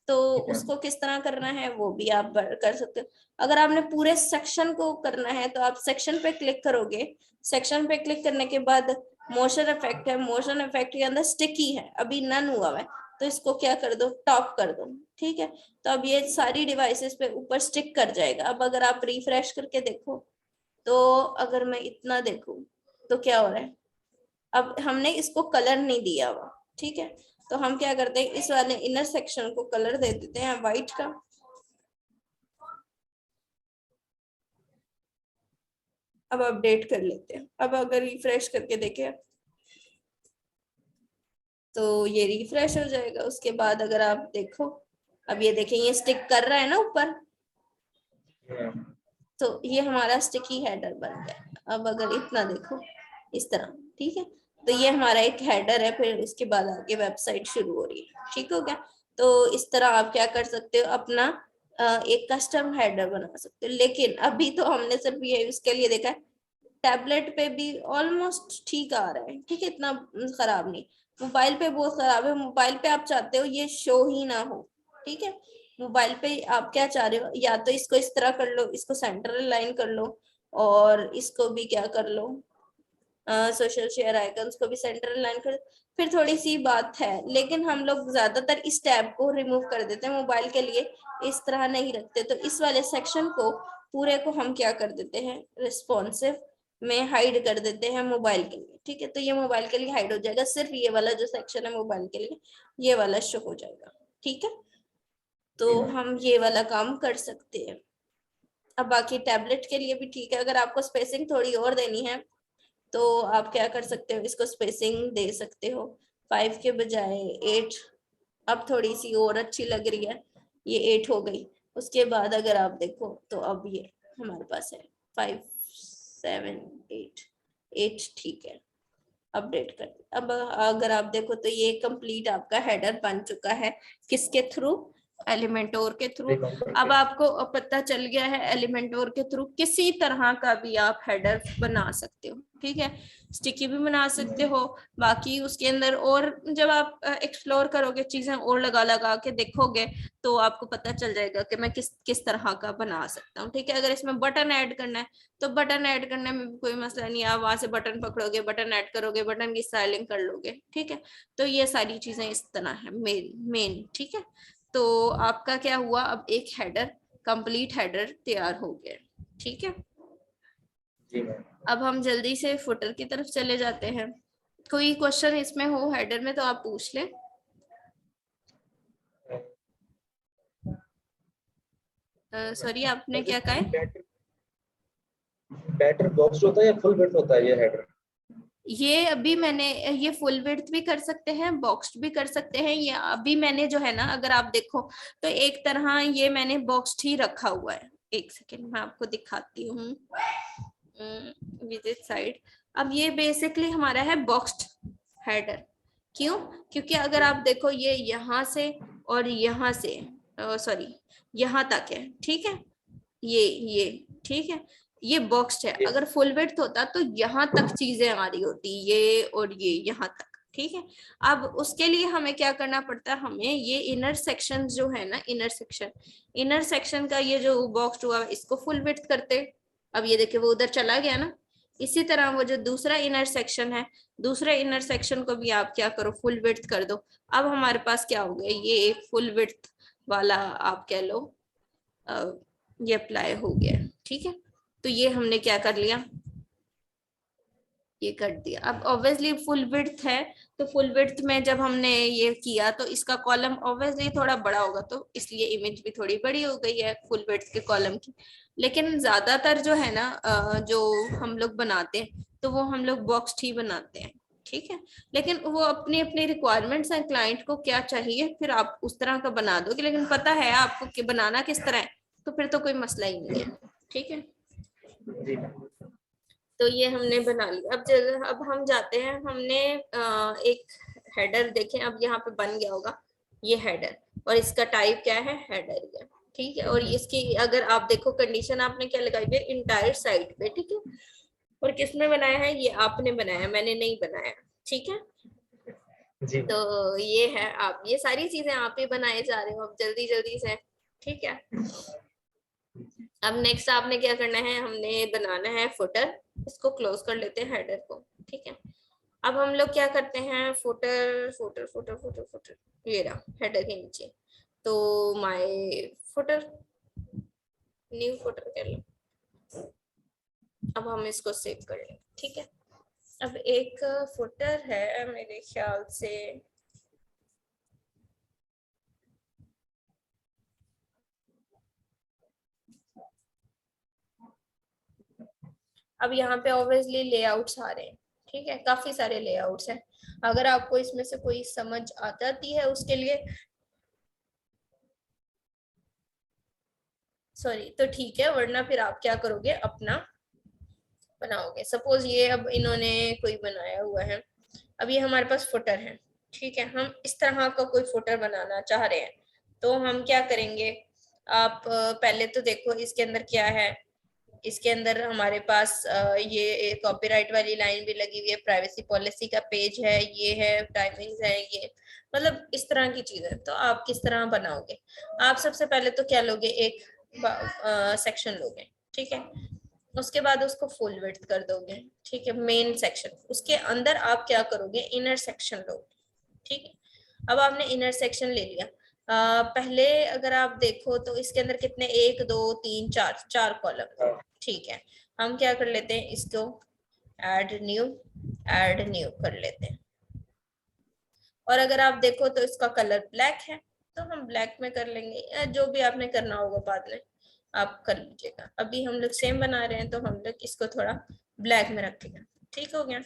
तो ठीक है। उसको किस तरह करना है वो भी आप कर सकते हो। अगर आपने पूरे सेक्शन को करना है तो आप सेक्शन पे क्लिक करोगे, सेक्शन पे क्लिक करने के बाद मोशन इफेक्ट है, मोशन इफेक्ट के अंदर स्टिकी है, अभी नन हुआ है, तो इसको क्या कर दो, टॉप कर दो, ठीक है। तो अब ये सारी डिवाइसेस पे ऊपर स्टिक कर जाएगा। अब अगर आप रिफ्रेश करके देखो तो अगर मैं इतना देखूं तो क्या हो रहा है, अब हमने इसको कलर नहीं दिया हुआ, ठीक है। तो हम क्या करते हैं, इस वाले इनर सेक्शन को कलर दे देते हैं व्हाइट का। अब अपडेट कर लेते हैं। अब अगर रिफ्रेश करके देखें तो ये रिफ्रेश हो जाएगा। उसके बाद अगर आप देखो, अब ये देखें ये स्टिक कर रहा है ना ऊपर, तो ये हमारा स्टिकी हेडर बन गया। अब अगर इतना देखो इस तरह, ठीक है, तो ये हमारा एक हेडर है। फिर उसके बाद आगे वेबसाइट शुरू हो रही है, ठीक हो गया। तो इस तरह आप क्या कर सकते हो, अपना एक कस्टम हेडर बना सकते हो। लेकिन अभी तो हमने सिर्फ ये इसके लिए देखा है, टैबलेट पे भी ऑलमोस्ट ठीक आ रहा है, ठीक है, इतना खराब नहीं। मोबाइल पे बहुत खराब है। मोबाइल पे आप चाहते हो ये शो ही ना हो, ठीक है। मोबाइल पे आप क्या चाह रहे हो, या तो इसको इस तरह कर लो, इसको सेंटर लाइन कर लो, और इसको भी क्या कर लो, सोशल शेयर आइकन्स को भी सेंटर लाइन कर। फिर थोड़ी सी बात है, लेकिन हम लोग ज्यादातर इस टैब को रिमूव कर देते हैं, मोबाइल के लिए इस तरह नहीं रखते। तो इस वाले सेक्शन को पूरे को हम क्या कर देते हैं, रिस्पॉन्सिव में हाइड कर देते हैं मोबाइल के लिए, ठीक है। तो ये मोबाइल के लिए हाइड हो जाएगा, सिर्फ ये वाला जो सेक्शन है मोबाइल के लिए ये वाला शो हो जाएगा, ठीक है। तो हम ये वाला काम कर सकते हैं। अब बाकी टैबलेट के लिए भी ठीक है। अगर आपको स्पेसिंग थोड़ी और देनी है तो आप क्या कर सकते हो, इसको स्पेसिंग दे सकते हो 5 के बजाय 8। अब थोड़ी सी और अच्छी लग रही है, ये 8 हो गई। उसके बाद अगर आप देखो तो अब ये हमारे पास है 5 7 8 8, ठीक है। अपडेट कर दिया। अब अगर आप देखो तो ये कंप्लीट आपका हेडर बन चुका है, किसके थ्रू, एलिमेंटोर के थ्रू। अब आपको पता चल गया है एलिमेंटोर के थ्रू किसी तरह का भी आप हेडर बना सकते हो, ठीक है। स्टिकी भी बना सकते हो। बाकी उसके अंदर और जब आप एक्सप्लोर करोगे, चीजें और लगा लगा के देखोगे तो आपको पता चल जाएगा कि मैं किस किस तरह का बना सकता हूँ, ठीक है। अगर इसमें बटन ऐड करना है तो बटन ऐड करने में भी कोई मसला नहीं है, आप वहां से बटन पकड़ोगे, बटन ऐड करोगे, बटन की स्टाइलिंग कर लोगे, ठीक है। तो ये सारी चीजें इस तरह है मेन, ठीक है। तो आपका क्या हुआ, अब एक हेडर, कंप्लीट हेडर तैयार हो गया, ठीक है। अब हम जल्दी से फुटर की तरफ चले जाते हैं। कोई क्वेश्चन इसमें हो हेडर में तो आप पूछ लें। सॉरी आपने क्या कहा है? बैटर बॉक्स होता है या फुल विड्थ होता है ये हेडर? ये अभी मैंने, ये फुल विड्थ भी कर सकते हैं, बॉक्स्ड भी कर सकते हैं। ये अभी मैंने जो है ना, अगर आप देखो तो एक तरह ये मैंने बॉक्स्ड ही रखा हुआ है। एक सेकेंड मैं आपको दिखाती हूँ विजिट साइड। अब ये बेसिकली हमारा है बॉक्स्ड हेडर। क्यों? क्योंकि अगर आप देखो ये यहाँ से और यहाँ से, सॉरी यहाँ तक है, ठीक है, ये ठीक है, ये बॉक्स्ड है। अगर फुल विड्थ होता तो यहाँ तक चीजें आ रही होती, ये और ये यहाँ तक, ठीक है। अब उसके लिए हमें क्या करना पड़ता है, हमें ये इनर सेक्शन जो है ना, इनर सेक्शन का ये जो बॉक्स हुआ इसको फुल विड्थ करते। अब ये देखिए वो उधर चला गया ना। इसी तरह वो जो दूसरा इनर सेक्शन है, दूसरे इनर सेक्शन को भी आप क्या करो, फुल विड्थ कर दो। अब हमारे पास क्या हो गया, ये एक फुल विड्थ वाला आप कह लो ये अप्लाई हो गया, ठीक है। तो ये हमने क्या कर लिया, ये कर दिया। अब ऑब्वियसली फुल विड्थ है, तो फुल विड्थ में जब हमने ये किया तो इसका कॉलम ऑब्वियसली थोड़ा बड़ा होगा, तो इसलिए इमेज भी थोड़ी बड़ी हो गई है फुल विड्थ के कॉलम की। लेकिन ज्यादातर जो है ना जो हम लोग बनाते हैं तो वो हम लोग बॉक्स ही बनाते हैं, ठीक है। लेकिन वो अपनी अपनी रिक्वायरमेंट्स हैं, क्लाइंट को क्या चाहिए फिर आप उस तरह का बना दोगे। लेकिन पता है आपको कि बनाना किस तरह है, तो फिर तो कोई मसला ही नहीं है, ठीक है। तो ये हमने बना लिया। अब हम जाते हैं, हमने एक हेडर देखें, अब यहाँ पे बन गया होगा ये हेडर, और इसका टाइप क्या है, हेडर है, ठीक है। और इसकी अगर आप देखो कंडीशन आपने क्या लगाई है, इंटायर साइट पे, ठीक है। और किसने बनाया है, ये आपने बनाया, मैंने नहीं बनाया, ठीक है। जी। तो ये है, आप ये सारी चीजें आप ही बनाए जा रहे हो अब जल्दी जल्दी से, ठीक है। अब नेक्स्ट आपने क्या करना है, हमने बनाना है फुटर। इसको क्लोज कर लेते हैं हेडर को, ठीक है। अब हम लोग क्या करते हैं, footer footer footer footer footer, ये रहा हेडर के नीचे, तो माय फुटर, न्यू फुटर कर लो। अब हम इसको सेव कर लें, ठीक है। अब एक फुटर है मेरे ख्याल से, अब यहाँ पे ऑब्वियसली लेआउट्स आ रहे हैं, ठीक है, काफी सारे लेआउट्स हैं। अगर आपको इसमें से कोई समझ आ जाती है उसके लिए सॉरी तो ठीक है, वरना फिर आप क्या करोगे, अपना बनाओगे। सपोज ये अब इन्होंने कोई बनाया हुआ है, अब ये हमारे पास फुटर है, ठीक है, हम इस तरह का कोई फुटर बनाना चाह रहे हैं, तो हम क्या करेंगे, आप पहले तो देखो इसके अंदर क्या है। इसके अंदर हमारे पास ये कॉपीराइट वाली लाइन भी लगी हुई है, प्राइवेसी पॉलिसी का पेज है, ये है टाइमिंग्स है, ये मतलब इस तरह की चीज है। तो आप किस तरह बनाओगे, आप सबसे पहले तो क्या लोगे, एक सेक्शन लोगे, ठीक है, उसके बाद उसको फुल विड्थ कर दोगे, ठीक है, मेन सेक्शन, उसके अंदर आप क्या करोगे, इनर सेक्शन लोगे, ठीक है। अब आपने इनर सेक्शन ले लिया, पहले अगर आप देखो तो इसके अंदर कितने, एक दो तीन चार, चार कॉलम, ठीक है। हम क्या कर लेते हैं, इसको ऐड न्यू कर लेते हैं, और अगर आप देखो तो इसका कलर ब्लैक है, तो हम ब्लैक में कर लेंगे, या जो भी आपने करना होगा बाद में आप कर लीजिएगा। अभी हम लोग सेम बना रहे हैं तो हम लोग इसको थोड़ा ब्लैक में रखेंगे, ठीक हो गया।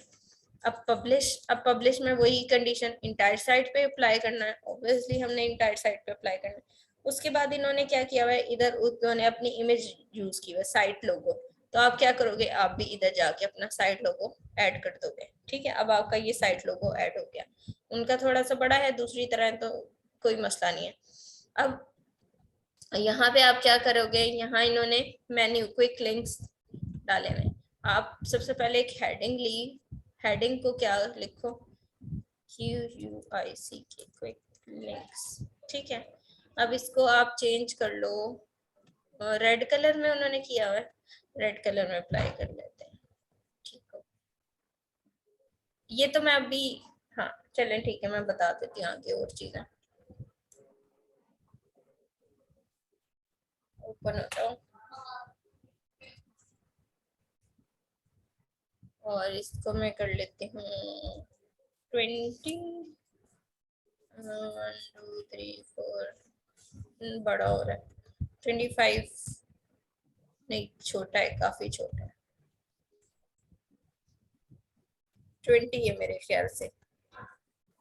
अब पब्लिश में वही कंडीशन, इंटायर साइट पे अप्लाई करना है, ऑब्वियसली हमने इंटायर साइट पे अप्लाई करना है। उसके बाद इन्होंने क्या किया हुआ है, इधर उन्होंने अपनी इमेज यूज की हुई है, साइट लोगो, तो आप क्या करोगे, आप भी इधर जाके अपना साइट लोगो ऐड कर दोगे, ठीक है। अब आपका ये साइट लोगो ऐड हो गया, उनका थोड़ा सा बड़ा है, दूसरी तरह है, तो कोई मसला नहीं है। अब यहाँ पे आप क्या करोगे, यहाँ इन्होंने मेन्यू क्विक लिंक्स डाले हुए, आप सबसे पहले एक हेडिंग ली, हेडिंग को क्या लिखो, QUICK क्विक लिंक्स, ठीक है। अब इसको आप चेंज कर लो, रेड कलर में उन्होंने किया हुआ है, रेड कलर में अप्लाई कर लेते हैं, ठीक हो। ये तो मैं अभी, हाँ चलें ठीक है, मैं बता देती हूँ आगे और चीजें। ओपन हो जाओ, और इसको मैं कर लेती हूँ 20, 1 2 3 4, बड़ा हो रहा है, 25, नहीं छोटा है, काफी छोटा है, 20 है मेरे ख्याल से,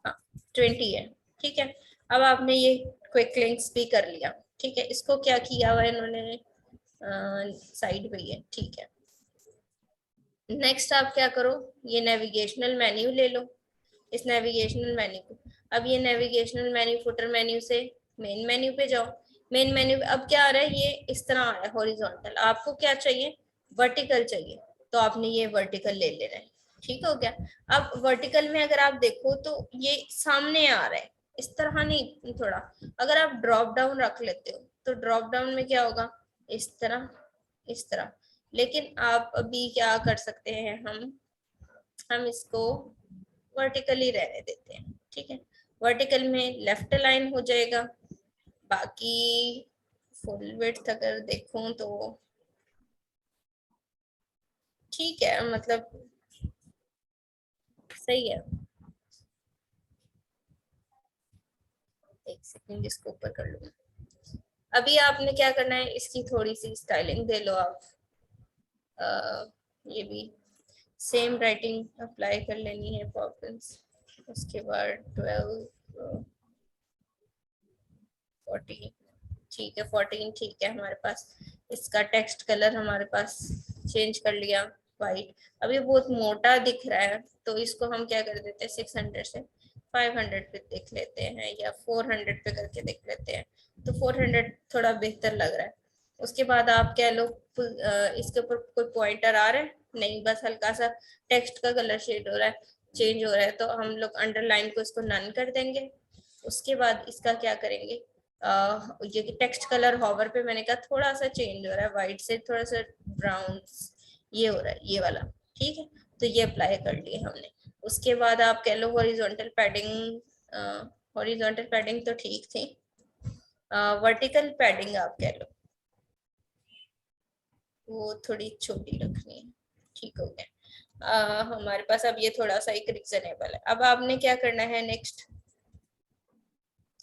हाँ 20 है, ठीक है। अब आपने ये क्विक लिंक्स भी कर लिया, ठीक है, इसको क्या किया हुआ है इन्होंने, साइड पे ही है, ठीक है। नेक्स्ट आप क्या करो, ये नेविगेशनल मेन्यू ले लो, इस नेविगेशनल मेन्यू को, अब ये नेविगेशनल मेन्यू फुटर मेन्यू से मेन मेन्यू पे जाओ, मेन मेन्यू पे अब क्या आ रहा है, ये इस तरह आ रहा है हॉरिजॉन्टल, आपको क्या चाहिए, वर्टिकल चाहिए, तो आपने ये वर्टिकल ले लेना है, ठीक हो गया। अब वर्टिकल में अगर आप देखो तो ये सामने आ रहा है, इस तरह नहीं, थोड़ा अगर आप ड्रॉप डाउन रख लेते हो तो ड्रॉप डाउन में क्या होगा, इस तरह, इस तरह। लेकिन आप अभी क्या कर सकते हैं, हम इसको वर्टिकली रहने देते हैं, ठीक है। वर्टिकल में लेफ्ट लाइन हो जाएगा, बाकी फुल विड्थ अगर देखूं तो ठीक है, मतलब सही है। एक सेकंड इसको ऊपर कर लूंगा। अभी आपने क्या करना है, इसकी थोड़ी सी स्टाइलिंग दे लो आप, ये भी सेम राइटिंग अप्लाई कर लेनी है, पॉपिंस, उसके बाद 12 14, ठीक है 14, ठीक है हमारे पास। इसका टेक्स्ट कलर हमारे पास चेंज कर लिया, वाइट। अब ये बहुत मोटा दिख रहा है, तो इसको हम क्या कर देते हैं, 600 से 500 पे देख लेते हैं, या 400 पे करके देख लेते हैं, तो 400 थोड़ा बेहतर लग रहा है। उसके बाद आप कह लो इसके ऊपर कोई पॉइंटर आ रहा है, नहीं, बस हल्का सा टेक्स्ट का कलर शेड हो रहा है, चेंज हो रहा है, तो हम लोग अंडरलाइन को इसको नन कर देंगे। उसके बाद इसका क्या करेंगे, ये टेक्स्ट कलर हॉवर पे मैंने कहा थोड़ा सा चेंज हो रहा है, व्हाइट से थोड़ा सा ब्राउन ये हो रहा है, ये वाला, ठीक है। तो ये अप्लाई कर लिए हमने। उसके बाद आप कह लो हॉरिजॉन्टल पैडिंग, हॉरिजॉन्टल पैडिंग तो ठीक थी, वर्टिकल पैडिंग आप कह लो वो थोड़ी छोटी रखनी है। ठीक हो गया। हमारे पास अब ये थोड़ा सा एक रीजनेबल है। अब आपने क्या करना है नेक्स्ट,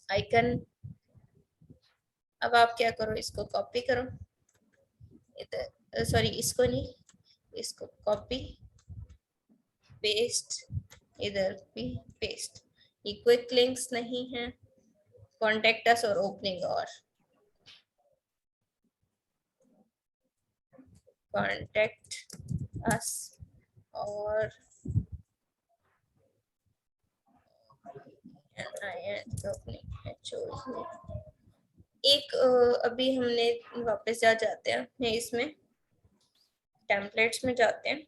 आइकन। अब आप क्या करो, इसको कॉपी करो इधर, सॉरी इसको नहीं, इसको कॉपी पेस्ट, इधर भी पेस्ट। ये क्विक लिंक्स नहीं है, कॉन्टेक्ट अस और ओपनिंग और कॉन्टेक्ट अस और एक अभी हमने वापस जा जाते हैं इसमें टेम्पलेट्स में जाते हैं।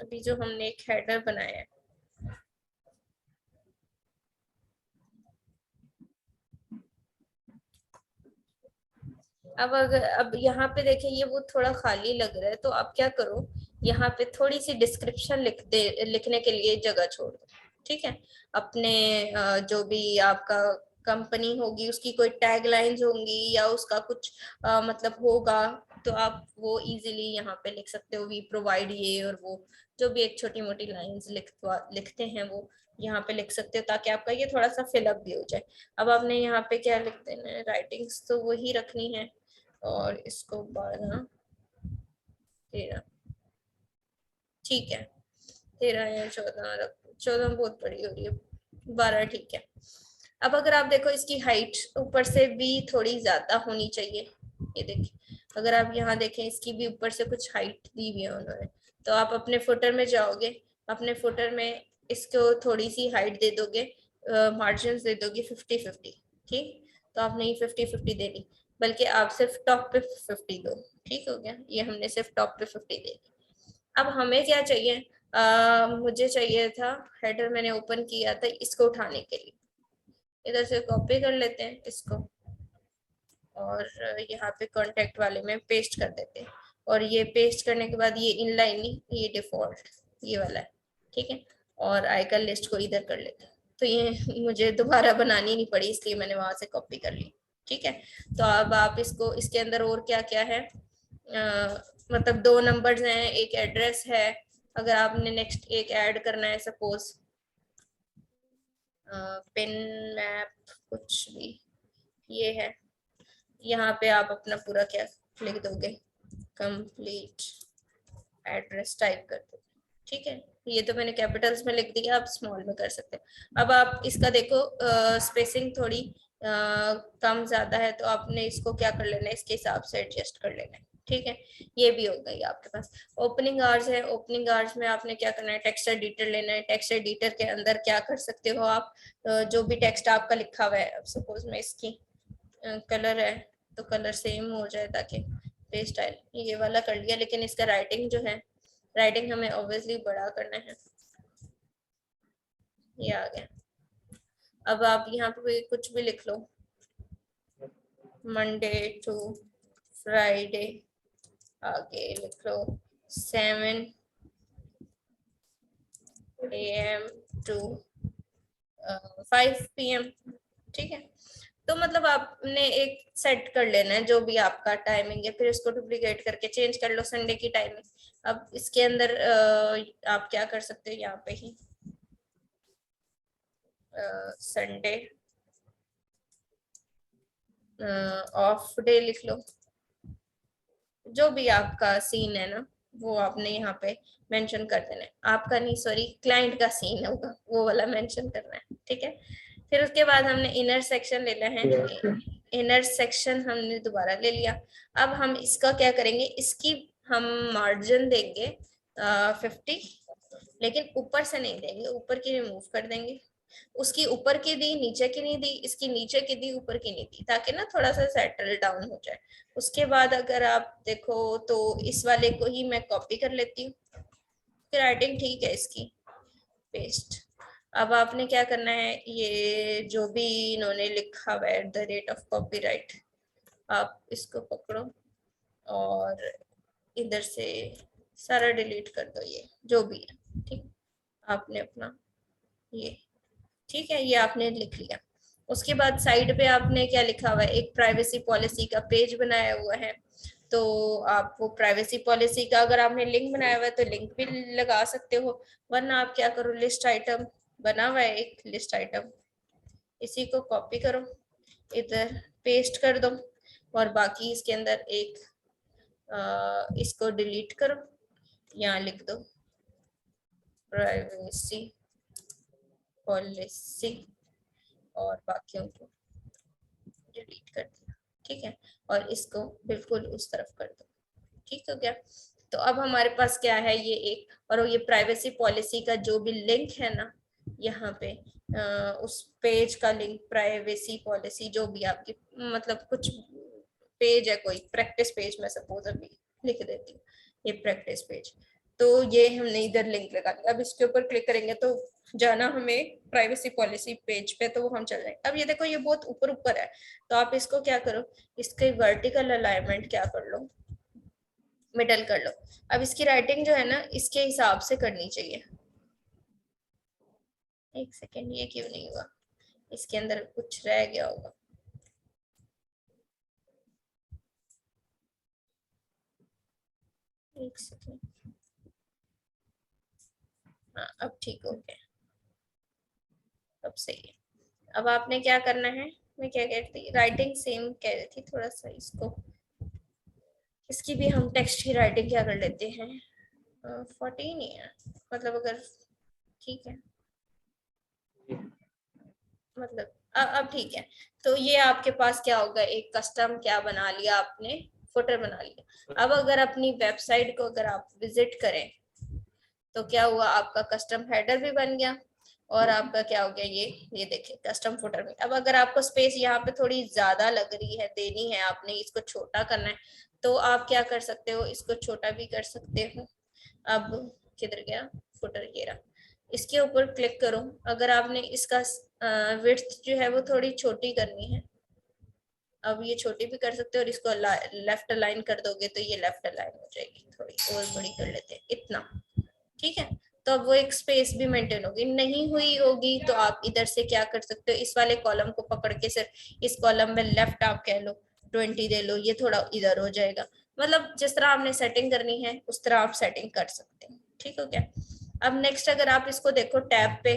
अभी जो हमने एक हेडर बनाया है, अब यहाँ पे देखें ये वो थोड़ा खाली लग रहा है, तो आप क्या करो, यहाँ पे थोड़ी सी डिस्क्रिप्शन लिखने के लिए जगह छोड़ दो। ठीक है, अपने जो भी आपका कंपनी होगी उसकी कोई टैग लाइन्स होंगी या उसका कुछ मतलब होगा, तो आप वो इजीली यहाँ पे लिख सकते हो, वी प्रोवाइड ये और वो, जो भी एक छोटी मोटी लाइंस लिखते हैं वो यहाँ पे लिख सकते हो, ताकि आपका ये थोड़ा सा फिलअप भी हो जाए। अब आपने यहाँ पे क्या लिख देना है, राइटिंग्स तो वही रखनी है, और इसको 12 13, ठीक है, 13 या 14 रख, 14 बहुत बड़ी हो रही है, 12 ठीक है। अब अगर आप देखो इसकी हाइट ऊपर से भी थोड़ी ज्यादा होनी चाहिए, ये देखिए, अगर आप यहाँ देखें इसकी भी ऊपर से कुछ हाइट दी हुई है उन्होंने, तो आप अपने फुटर में जाओगे, अपने फुटर में इसको थोड़ी सी हाइट दे दोगे, मार्जिन दे दोगे 50-50, ठीक, तो आपने ये 50-50 देनी, बल्कि आप सिर्फ टॉप पे 50 दो। ठीक हो गया, ये हमने सिर्फ टॉप पे 50 दे दी। अब हमें क्या चाहिए, मुझे चाहिए था हेडर, मैंने ओपन किया था इसको उठाने के लिए, इधर से कॉपी कर लेते हैं इसको और यहाँ पे कॉन्टेक्ट वाले में पेस्ट कर देते हैं, और ये पेस्ट करने के बाद ये इनलाइन नहीं, ये डिफॉल्ट ये वाला है, ठीक है, और आइकन लिस्ट को इधर कर लेते हैं, तो ये मुझे दोबारा बनानी नहीं पड़ी, इसलिए मैंने वहां से कॉपी कर ली। ठीक है, तो अब आप इसको, इसके अंदर और क्या क्या है, मतलब 2 नंबर्स हैं, एक एड्रेस है, अगर आपने नेक्स्ट एक ऐड करना है, सपोज पिन मैप कुछ भी ये है, यहाँ पे आप अपना पूरा क्या लिख दोगे, कंप्लीट एड्रेस टाइप कर दो। ठीक है, ये तो मैंने कैपिटल्स में लिख दिया, आप स्मॉल में कर सकते हो। अब आप इसका देखो स्पेसिंग थोड़ी कम ज्यादा है, तो आपने इसको क्या कर लेना है, इसके हिसाब से एडजस्ट कर लेना है। ठीक है, ये भी हो गई आपके पास। ओपनिंग आवर्स है, ओपनिंग आवर्स में आपने क्या करना है, टेक्स्ट एडिटर लेना है, टेक्स्ट एडिटर के अंदर क्या कर सकते हो आप, जो भी टेक्स्ट आपका लिखा हुआ है, अब सपोज मैं इसकी कलर है तो कलर सेम हो जाए, ताकि पे स्टाइल ये वाला कर लिया, लेकिन इसका राइटिंग जो है, राइटिंग हमें ऑब्वियसली बड़ा करना है, ये आ गया। अब आप यहाँ पे कुछ भी लिख लो, मंडे टू फ्राइडे, आगे लिख लो 7 AM टू 5 PM। ठीक है, तो मतलब आपने एक सेट कर लेना है जो भी आपका टाइमिंग है, फिर इसको डुप्लीकेट करके चेंज कर लो संडे की टाइमिंग। अब इसके अंदर आप क्या कर सकते हो, यहाँ पे ही संडे ऑफ डे लिख लो, जो भी आपका सीन है ना वो आपने यहाँ पे मेंशन कर देना है, आपका नहीं सॉरी क्लाइंट का सीन होगा वो वाला मेंशन करना है। ठीक है, फिर उसके बाद हमने इनर सेक्शन लेना है, इनर सेक्शन हमने दोबारा ले लिया। अब हम इसका क्या करेंगे, इसकी हम मार्जिन देंगे 50, लेकिन ऊपर से नहीं देंगे, ऊपर की रिमूव कर देंगे, उसकी ऊपर की दी नीचे की नहीं दी, इसकी नीचे की दी ऊपर की नहीं दी, ताकि ना थोड़ा सा सेटल डाउन हो जाए। उसके बाद अगर आप देखो तो इस वाले को ही मैं कॉपी कर लेती हूँ, फिर राइटिंग ठीक है इसकी, पेस्ट। अब आपने क्या करना है, ये जो भी इन्होंने लिखा हुआ है @copyright, आप इसको पकड़ो और इधर से सारा डिलीट कर दो, ये जो भी है, ठीक। आपने अपना ये, ठीक है, ये आपने लिख लिया। उसके बाद साइड पे आपने क्या लिखा हुआ है, एक प्राइवेसी पॉलिसी का पेज बनाया हुआ है। तो आप वो प्राइवेसी पॉलिसी का अगर आपने लिंक बनाया हुआ है तो लिंक भी लगा सकते हो, वरना आप क्या करो, लिस्ट आइटम बना हुआ है एक लिस्ट आइटम, इसी को कॉपी करो, इधर पेस्ट कर दो, और बाकी इसके अंदर एक इसको डिलीट करो, यहाँ लिख दो प्राइवेसी पॉलिसी, और बाकियों को डिलीट कर दिया, ठीक है। और इसको बिल्कुल उस तरफ कर दो, ठीक हो गया। तो अब हमारे पास क्या है, ये एक, और ये प्राइवेसी पॉलिसी का जो भी लिंक है ना, यहाँ पे उस पेज का लिंक, प्राइवेसी पॉलिसी जो भी आपकी, मतलब कुछ पेज है, कोई प्रैक्टिस पेज में सपोज अभी लिख देती हूँ, ये प्रैक्टिस पेज, तो ये हमने इधर लिंक लगा दिया। अब इसके ऊपर क्लिक करेंगे तो जाना हमें प्राइवेसी पॉलिसी पेज पे, तो वो हम चल जाएंगे। अब ये देखो, ये बहुत ऊपर ऊपर है, तो आप इसको क्या करो, इसके वर्टिकल अलाइनमेंट क्या कर लो, मिडल कर लो। अब इसकी राइटिंग जो है ना, इसके हिसाब से करनी चाहिए। एक सेकेंड, ये क्यों नहीं हुआ, इसके अंदर कुछ रह गया होगा। एक सेकेंड, हाँ अब ठीक हो गया, अब सही है। अब आपने क्या करना है, मैं क्या कहती थी, राइटिंग सेम कह रही थी, थोड़ा सा इसको, इसकी भी हम टेक्स्ट की राइटिंग क्या कर लेते हैं, 14 ही है, मतलब अगर ठीक है, मतलब अब ठीक है। तो ये आपके पास क्या होगा, एक कस्टम क्या बना लिया आपने, फुटर बना लिया। अब अगर अपनी वेबसाइट को अगर आप विजिट करें तो क्या हुआ, आपका कस्टम हेडर भी बन गया, और आपका क्या हो गया, ये देखिए कस्टम फुटर में। अब अगर आपको स्पेस यहाँ पे थोड़ी ज्यादा लग रही है, देनी है, आपने इसको छोटा करना है, तो आप क्या कर सकते हो, इसको छोटा भी कर सकते हो। अब किधर गया फुटर, ये रहा, इसके ऊपर क्लिक करो। अगर आपने इसका विड्थ जो है वो थोड़ी छोटी करनी है, अब ये छोटी भी कर सकते हो, और इसको लेफ्ट अलाइन कर दोगे तो ये लेफ्ट अलाइन हो जाएगी, थोड़ी और बड़ी कर लेते हैं इतना, ठीक है। तो अब वो एक स्पेस भी मेंटेन होगी, नहीं हुई होगी तो आप इधर से क्या कर सकते हो, इस वाले कॉलम को पकड़ के सिर्फ इस कॉलम में लेफ्ट आप कह लो 20 दे लो, ये थोड़ा इधर हो जाएगा। मतलब जिस तरह आपने सेटिंग करनी है उस तरह आप सेटिंग कर सकते हैं, ठीक हो गया। अब नेक्स्ट अगर आप इसको देखो टैब पे,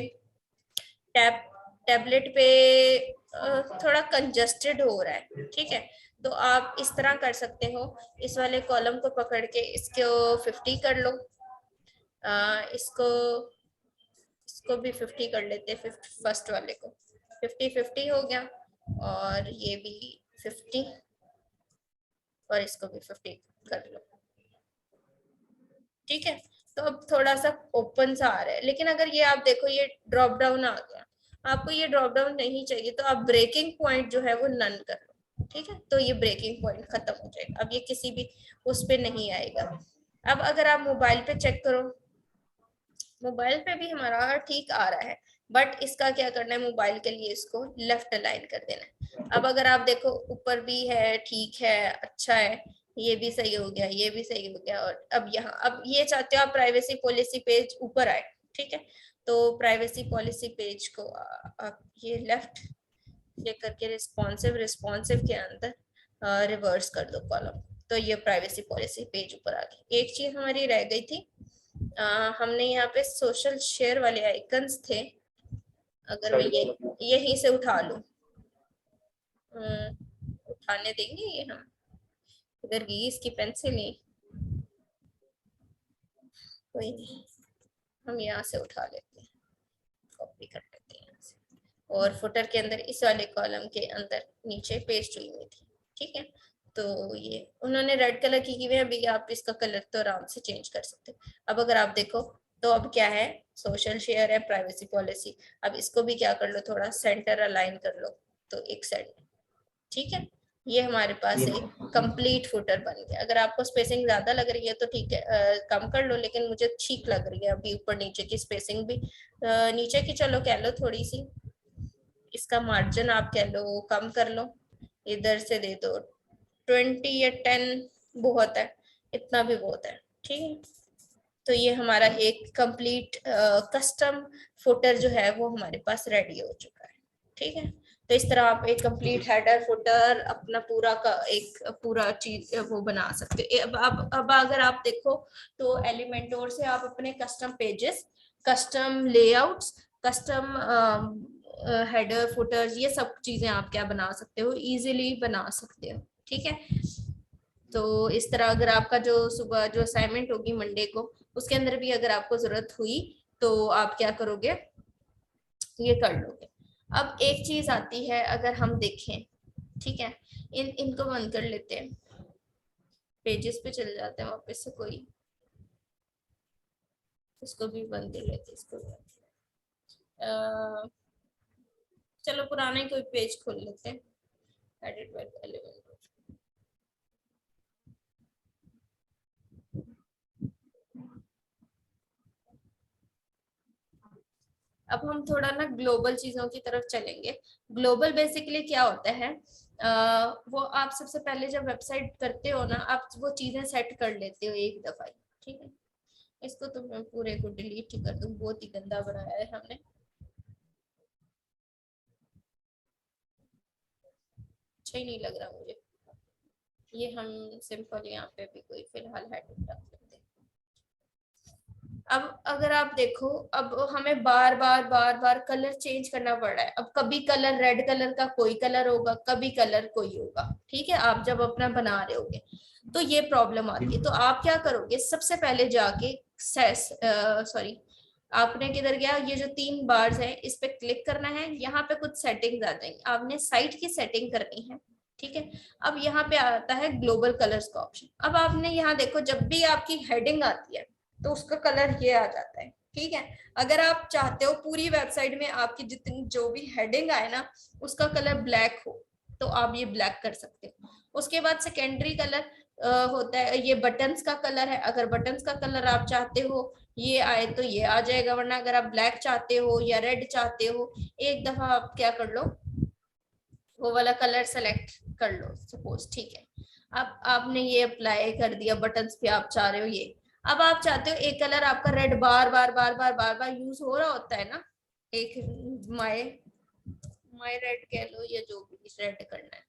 टैब टैबलेट पे थोड़ा कंजस्टेड हो रहा है, ठीक है। तो आप इस तरह कर सकते हो, इस वाले कॉलम को पकड़ के इसको 50 कर लो, इसको इसको भी 50 कर लेते हैं, फर्स्ट वाले को 50 हो गया, और ये भी 50, और इसको भी 50 कर लो, ठीक है। तो अब थोड़ा सा ओपन सा आ रहा है, लेकिन अगर ये आप देखो, ये ड्रॉप डाउन आ गया, आपको ये ड्रॉप डाउन नहीं चाहिए, तो आप ब्रेकिंग पॉइंट जो है वो नन कर लो, ठीक है। तो ये ब्रेकिंग पॉइंट खत्म हो जाएगा, अब ये किसी भी उस पर नहीं आएगा। अब अगर आप मोबाइल पे चेक करो, मोबाइल पे भी हमारा ठीक आ रहा है, बट इसका क्या करना है, मोबाइल के लिए इसको लेफ्ट अलाइन कर देना है। अब अगर आप देखो ऊपर भी है, ठीक है, अच्छा है, ये भी सही हो गया, ये भी सही हो गया, और अब यहाँ, अब ये चाहते हो आप प्राइवेसी पॉलिसी पेज ऊपर आए, ठीक है। तो प्राइवेसी पॉलिसी पेज को आप ये लेफ्ट ये करके रिस्पॉन्सिव रिस्पॉन्सिव के अंदर रिवर्स कर दो कॉलम, तो ये प्राइवेसी पॉलिसी पेज ऊपर आ गई। एक चीज हमारी रह गई थी, हमने यहाँ पे सोशल शेयर वाले आइकन्स थे, अगर मैं ये यहीं से उठा लूं, उठाने देंगे ये हम, इधर गई इसकी पेंसिल ही, कोई नहीं, हम यहाँ से उठा लेते हैं, कॉपी कर लेते हैं यहाँ से, और फुटर के अंदर इस वाले कॉलम के अंदर नीचे पेस्ट हुई हुई थी, ठीक है। तो ये उन्होंने रेड कलर की हुई है, अभी आप इसका कलर तो आराम से चेंज कर सकते हो। अब अगर आप देखो तो अब क्या है, सोशल शेयर है, प्राइवेसी पॉलिसी, अब इसको भी क्या कर लो, थोड़ा सेंटर अलाइन कर लो, तो एक साइड, ठीक है। ये हमारे पास एक कंप्लीट फुटर बन गया। अगर आपको स्पेसिंग ज्यादा लग रही है तो ठीक है, कम कर लो, लेकिन मुझे ठीक लग रही है अभी ऊपर नीचे की स्पेसिंग भी, नीचे की चलो कह लो थोड़ी सी, इसका मार्जिन आप कह लो कम कर लो, इधर से दे दो 20 या 10, बहुत है, इतना भी बहुत है, ठीक है। तो ये हमारा एक कंप्लीट कस्टम फुटर जो है वो हमारे पास रेडी हो चुका है। ठीक है, तो इस तरह आप एक कंप्लीट हेडर फुटर अपना पूरा का एक पूरा चीज वो बना सकते हो। अब अगर आप देखो तो एलिमेंटोर से आप अपने custom pages, custom layouts, custom header putters, ये सब चीजें आप क्या बना सकते हो, इजीली बना सकते हो। ठीक है, तो इस तरह अगर आपका जो सुबह जो असाइनमेंट होगी मंडे को, उसके अंदर भी अगर आपको जरूरत हुई तो आप क्या करोगे, ये कर लोगे। अब एक चीज आती है, अगर हम देखें, ठीक है, इनको बंद कर लेते हैं, पेजेस पे चले जाते हैं वापस से, कोई इसको भी बंद कर लेते हैं, इसको भी चलो पुराना ही कोई पेज खोल लेते हैं, एडिट बाय एलिमेंट। अब हम थोड़ा ना ग्लोबल चीजों की तरफ चलेंगे। ग्लोबल बेसिकली क्या होता है, वो आप सबसे पहले जब वेबसाइट करते हो ना, आप वो चीजें सेट कर लेते हो एक दफा ही। ठीक है, इसको तो मैं पूरे को डिलीट ही कर दूं, बहुत ही गंदा बनाया है हमने। अच्छा ही नहीं लग रहा मुझे ये। हम सिंपल यहाँ पे भी कोई फिलहाल हेडिंग रख लेते हैं। अब अगर आप देखो, अब हमें बार बार बार बार कलर चेंज करना पड़ रहा है। अब कभी कलर रेड कलर का कोई कलर होगा, कभी कलर कोई होगा। ठीक है, आप जब अपना बना रहे होगे तो ये प्रॉब्लम आती है। तो आप क्या करोगे, सबसे पहले जाके सॉरी, आपने किधर गया, ये जो 3 बार्स है इस पे क्लिक करना है, यहाँ पे कुछ सेटिंग्स आ जाएंगी, आपने साइट की सेटिंग करनी है। ठीक है, अब यहाँ पे आता है ग्लोबल कलर्स का ऑप्शन। अब आपने यहाँ देखो, जब भी आपकी हेडिंग आती है तो उसका कलर ये आ जाता है। ठीक है, अगर आप चाहते हो पूरी वेबसाइट में आपकी जितनी जो भी हेडिंग आए ना उसका कलर ब्लैक हो, तो आप ये ब्लैक कर सकते हो। उसके बाद सेकेंडरी कलर होता है, ये बटन्स का कलर है। अगर बटन्स का कलर आप चाहते हो ये आए तो ये आ जाएगा, वरना अगर आप ब्लैक चाहते हो या रेड चाहते हो, एक दफा आप क्या कर लो, वो वाला कलर सेलेक्ट कर लो सपोज। ठीक है, अब आपने ये अप्लाई कर दिया, बटन्स पे आप चाह रहे हो ये। अब आप चाहते हो एक कलर आपका रेड बार बार बार बार बार बार यूज हो रहा होता है ना, एक माय माय रेड कह लो या जो भी रेड करना है।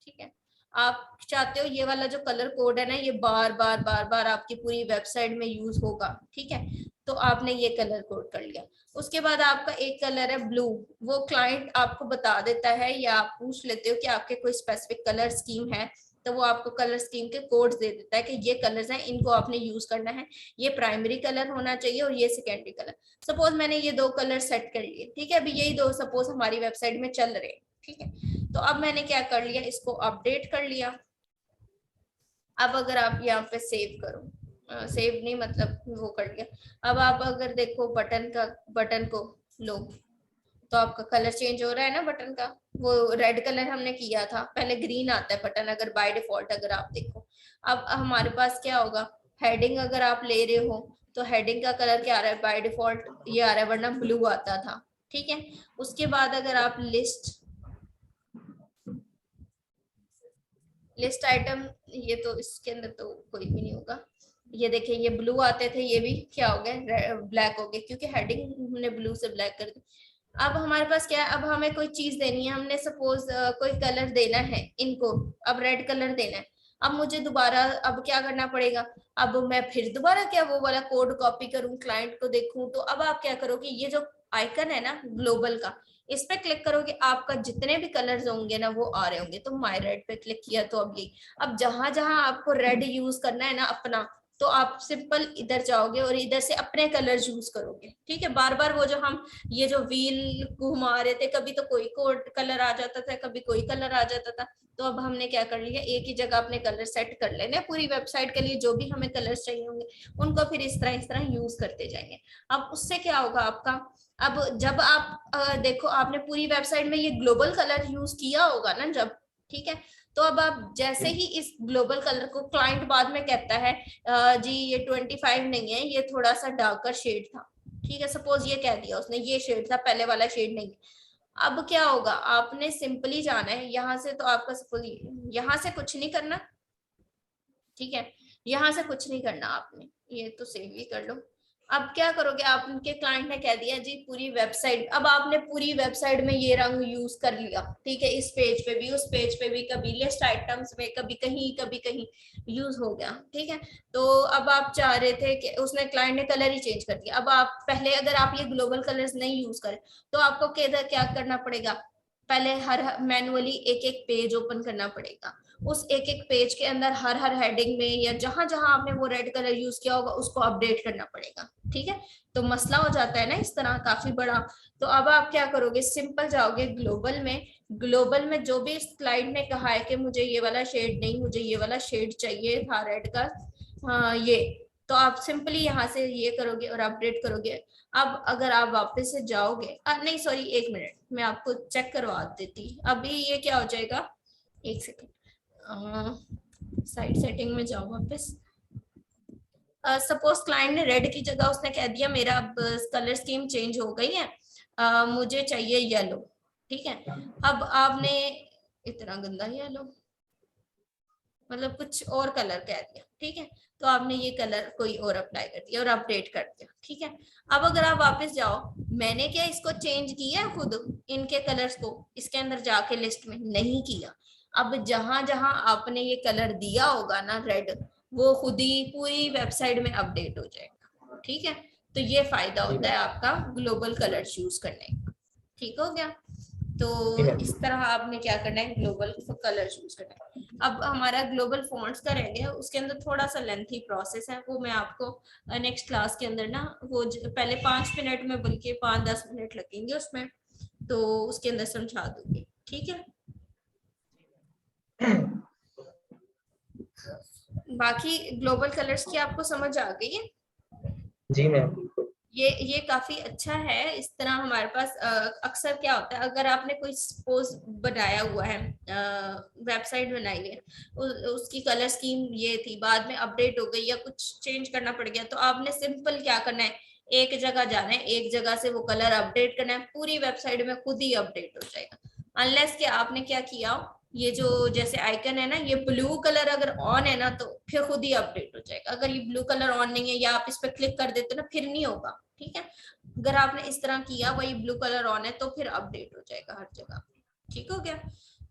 ठीक है, आप चाहते हो ये वाला जो कलर कोड है ना ये बार बार बार बार आपकी पूरी वेबसाइट में यूज होगा। ठीक है, तो आपने ये कलर कोड कर लिया। उसके बाद आपका एक कलर है ब्लू, वो क्लाइंट आपको बता देता है या आप पूछ लेते हो कि आपके कोई स्पेसिफिक कलर स्कीम है, तो वो आपको कलर स्कीम के कोड्स दे देता है कि ये कलर्स हैं, इनको आपने यूज करना है, ये प्राइमरी कलर होना चाहिए और ये सेकेंडरी कलर। सपोज मैंने ये 2 कलर सेट कर लिए। ठीक है, अभी यही 2 सपोज हमारी वेबसाइट में चल रहे हैं। ठीक है, तो अब मैंने क्या कर लिया, इसको अपडेट कर लिया। अब अगर आप यहाँ पे सेव करो, सेव नहीं मतलब वो कर लिया। अब आप अगर देखो बटन को लो तो आपका कलर चेंज हो रहा है ना बटन का, वो रेड कलर हमने किया था, पहले ग्रीन आता है बटन अगर बाय डिफॉल्ट अगर आप देखो। अब हमारे पास क्या होगा, हेडिंग अगर आप ले रहे हो तो हेडिंग का कलर क्या आ रहा है, बाय डिफॉल्ट ये आ रहा है, वरना ब्लू आता था। ठीक है, उसके बाद अगर आप लिस्ट आइटम, ये तो इसके अंदर तो कोई भी नहीं होगा। ये देखिए ये ब्लू आते थे, ये भी क्या हो गए, ब्लैक हो गए, क्योंकि हेडिंग हमने ब्लू से ब्लैक कर दी। अब हमारे पास क्या है, अब हमें कोई चीज देनी है, हमने सपोज कोई कलर देना है इनको, अब रेड कलर देना है। अब मुझे दोबारा अब क्या करना पड़ेगा, अब मैं फिर दोबारा क्या वो वाला कोड कॉपी करूं, क्लाइंट को देखूं। तो अब आप क्या करोगे, ये जो आइकन है ना ग्लोबल का, इस पे क्लिक करोगे, आपका जितने भी कलर्स होंगे ना वो आ रहे होंगे। तो माय रेड पे क्लिक किया तो अब यही, अब जहां जहां आपको रेड यूज करना है ना अपना, तो आप सिंपल इधर जाओगे और इधर से अपने कलर यूज करोगे। ठीक है, बार बार वो जो हम ये जो व्हील घुमा रहे थे, कभी तो कोई कोड कलर आ जाता था, कभी कोई कलर आ जाता था। तो अब हमने क्या कर लिया, एक ही जगह अपने कलर सेट कर लेने पूरी वेबसाइट के लिए, जो भी हमें कलर्स चाहिए होंगे उनको फिर इस तरह यूज करते जाएंगे। अब उससे क्या होगा आपका, अब जब आप देखो आपने पूरी वेबसाइट में ये ग्लोबल कलर यूज किया होगा ना जब, ठीक है, तो अब आप जैसे ही इस ग्लोबल कलर को क्लाइंट बाद में कहता है जी ये 25 नहीं है, ये थोड़ा सा डार्कर शेड था। ठीक है, सपोज ये कह दिया उसने ये शेड था, पहले वाला शेड नहीं। अब क्या होगा, आपने सिंपली जाना है यहाँ से, तो आपका सपोज यहाँ से कुछ नहीं करना। ठीक है, यहाँ से कुछ नहीं करना आपने, ये तो सेव ही कर लो। अब क्या करोगे, आपके क्लाइंट ने कह दिया जी पूरी वेबसाइट, अब आपने पूरी वेबसाइट में ये रंग यूज कर लिया, ठीक है, इस पेज पे भी, उस पेज पे भी, कभी लिस्ट आइटम्स में, कभी कहीं यूज हो गया, ठीक है। तो अब आप चाह रहे थे कि उसने, क्लाइंट ने कलर ही चेंज कर दिया। अब आप पहले, अगर आप ये ग्लोबल कलर्स नहीं यूज करें तो आपको क्या करना पड़ेगा, पहले हर मैनुअली एक एक पेज ओपन करना पड़ेगा। उस एक एक पेज के अंदर हर हेडिंग में या जहां जहां आपने वो रेड कलर यूज किया होगा उसको अपडेट करना पड़ेगा, ठीक है। तो मसला हो जाता है ना इस तरह काफी बड़ा। तो अब आप क्या करोगे, सिंपल जाओगे ग्लोबल में, ग्लोबल में जो भी क्लाइंट ने कहा है कि मुझे ये वाला शेड नहीं, मुझे ये वाला शेड चाहिए था रेड का, ये, तो आप सिंपली यहाँ से ये करोगे और अपडेट करोगे। अब अगर आप वापस से जाओगे, नहीं सॉरी, एक मिनट मैं आपको चेक करवा देती, अभी ये क्या हो जाएगा, एक सेकेंड, साइट सेटिंग में जाओ वापस। सपोज क्लाइंट ने रेड की जगह उसने कह दिया मेरा अब कलर स्कीम चेंज हो गई है, मुझे चाहिए येलो, ठीक है। अब आपने इतना गंदा येलो, मतलब कुछ और कलर कह दिया, ठीक है, तो आपने ये कलर कोई और अप्लाई कर दिया और अपडेट कर दिया, ठीक है। अब अगर आप वापस जाओ, मैंने क्या इसको चेंज किया है खुद, इनके कलर्स को इसके अंदर जाके लिस्ट में नहीं किया। अब जहां जहां आपने ये कलर दिया होगा ना रेड, वो खुद ही पूरी वेबसाइट में अपडेट हो जाएगा, ठीक है। तो ये फायदा जी होता है मैम। आपका ग्लोबल कलर्स यूज करने का, ठीक हो गया। तो जी मैम। इस तरह आपने क्या करना है, ग्लोबल कलर्स यूज करना है। अब हमारा ग्लोबल फॉन्ट्स का रह गया, उसके अंदर थोड़ा सा लेंथी प्रोसेस है, वो मैं आपको नेक्स्ट क्लास के अंदर ना, वो पहले 5 मिनट में बल्कि 5-10 मिनट लगेंगे उसमें, तो उसके अंदर समझा दूंगी, ठीक है। बाकी ग्लोबल कलर्स की आपको समझ आ गई है। जी मैम बिल्कुल। ये काफी अच्छा है। इस तरह हमारे पास अक्सर क्या होता है, अगर आपने कोई सपोज बनाया हुआ है, वेबसाइट बनाई है, उसकी कलर स्कीम ये थी, बाद में अपडेट हो गई या कुछ चेंज करना पड़ गया, तो आपने सिंपल क्या करना है, एक जगह जाना है, एक जगह से वो कलर अपडेट करना है, पूरी वेबसाइट में खुद ही अपडेट हो जाएगा। अनलेस कि आपने क्या किया, ये जो जैसे आइकन है ना, ये ब्लू कलर अगर ऑन है ना तो फिर खुद ही अपडेट हो जाएगा। अगर ये ब्लू कलर ऑन नहीं है या आप इस पर क्लिक कर देते ना, फिर नहीं होगा, ठीक है। अगर आपने इस तरह किया, वही ब्लू कलर ऑन है, तो फिर अपडेट हो जाएगा हर जगह, ठीक हो गया।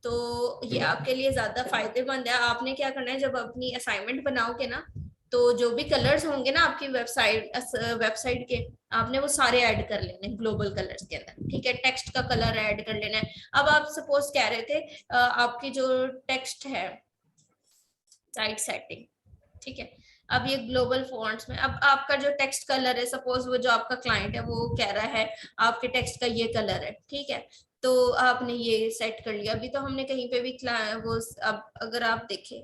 तो जी ये मैम। आपके लिए ज्यादा फायदेमंद है। आपने क्या करना है, जब अपनी असाइनमेंट बनाओगे ना, तो जो भी कलर्स होंगे ना आपकी वेबसाइट के, आपने वो सारे ऐड कर लेने ग्लोबल कलर्स के अंदर, ठीक है। टेक्स्ट का कलर ऐड कर लेना है। अब आप सपोज कह रहे थे आपकी जो टेक्स्ट है, साइट सेटिंग, ठीक है। अब ये ग्लोबल फॉन्ट्स में, अब आपका जो टेक्स्ट कलर है, सपोज वो जो आपका क्लाइंट है वो कह रहा है आपके टेक्स्ट का ये कलर है, ठीक है। तो आपने ये सेट कर लिया, अभी तो हमने कहीं पे भी वो, अब अगर आप देखें,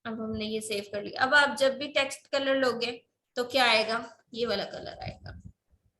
अब हमने ये सेव कर लिया। अब आप जब भी टेक्स्ट कलर लोगे तो क्या आएगा, ये वाला कलर आएगा,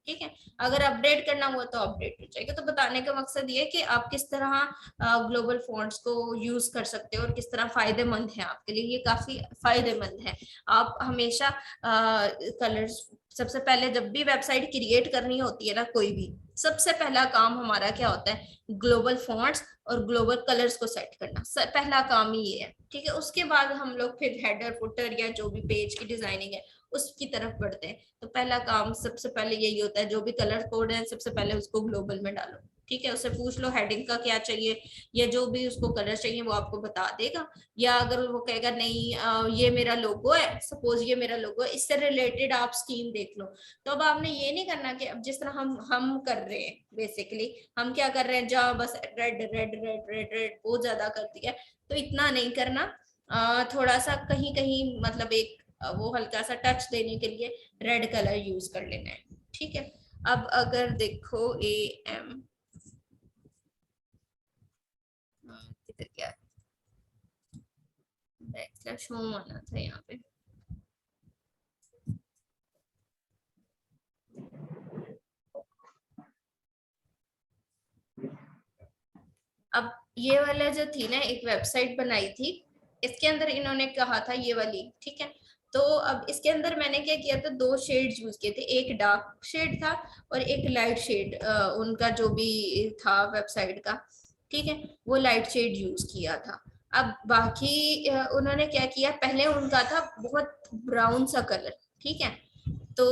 ठीक है। अगर अपडेट करना हुआ तो अपडेट हो जाएगा। तो बताने का मकसद ये कि आप किस तरह ग्लोबल फॉन्ट्स को यूज कर सकते हो और किस तरह फायदेमंद है आपके लिए, ये काफी फायदेमंद है। आप हमेशा कलर्स, सबसे पहले जब भी वेबसाइट क्रिएट करनी होती है ना कोई भी, सबसे पहला काम हमारा क्या होता है, ग्लोबल फॉन्ट्स और ग्लोबल कलर्स को सेट करना, पहला काम ही ये है, ठीक है। उसके बाद हम लोग फिर हेडर फुटर या जो भी पेज की डिजाइनिंग है उसकी तरफ बढ़ते हैं। तो पहला काम सबसे पहले यही होता है, जो भी कलर कोड है सबसे पहले उसको ग्लोबल में डालो, ठीक है। उससे पूछ लो हेडिंग का क्या चाहिए, या जो भी उसको कलर चाहिए वो आपको बता देगा। या अगर वो कहेगा नहीं ये मेरा लोगो है, सपोज ये मेरा लोगो है, इससे रिलेटेड आप स्कीम देख लो। तो अब आपने ये नहीं करना कि अब जिस तरह हम कर रहे हैं, बेसिकली हम क्या कर रहे हैं, जहाँ बस red red red red red बहुत ज्यादा कर दिया, तो इतना नहीं करना। थोड़ा सा कहीं कहीं मतलब एक वो हल्का सा टच देने के लिए रेड कलर यूज कर लेना है, ठीक है। अब अगर देखो AM किधर गया, बैकस्लैश होम आना था यहाँ पे। अब ये वाला जो थी ना, एक वेबसाइट बनाई थी, इसके अंदर इन्होंने कहा था ये वाली, ठीक है। तो अब इसके अंदर मैंने क्या किया था, दो शेड्स यूज किए थे, एक डार्क शेड था और एक लाइट शेड, उनका जो भी था वेबसाइट का, ठीक है, वो लाइट शेड यूज किया था। अब बाकी उन्होंने क्या किया, पहले उनका था बहुत ब्राउन सा कलर, ठीक है, तो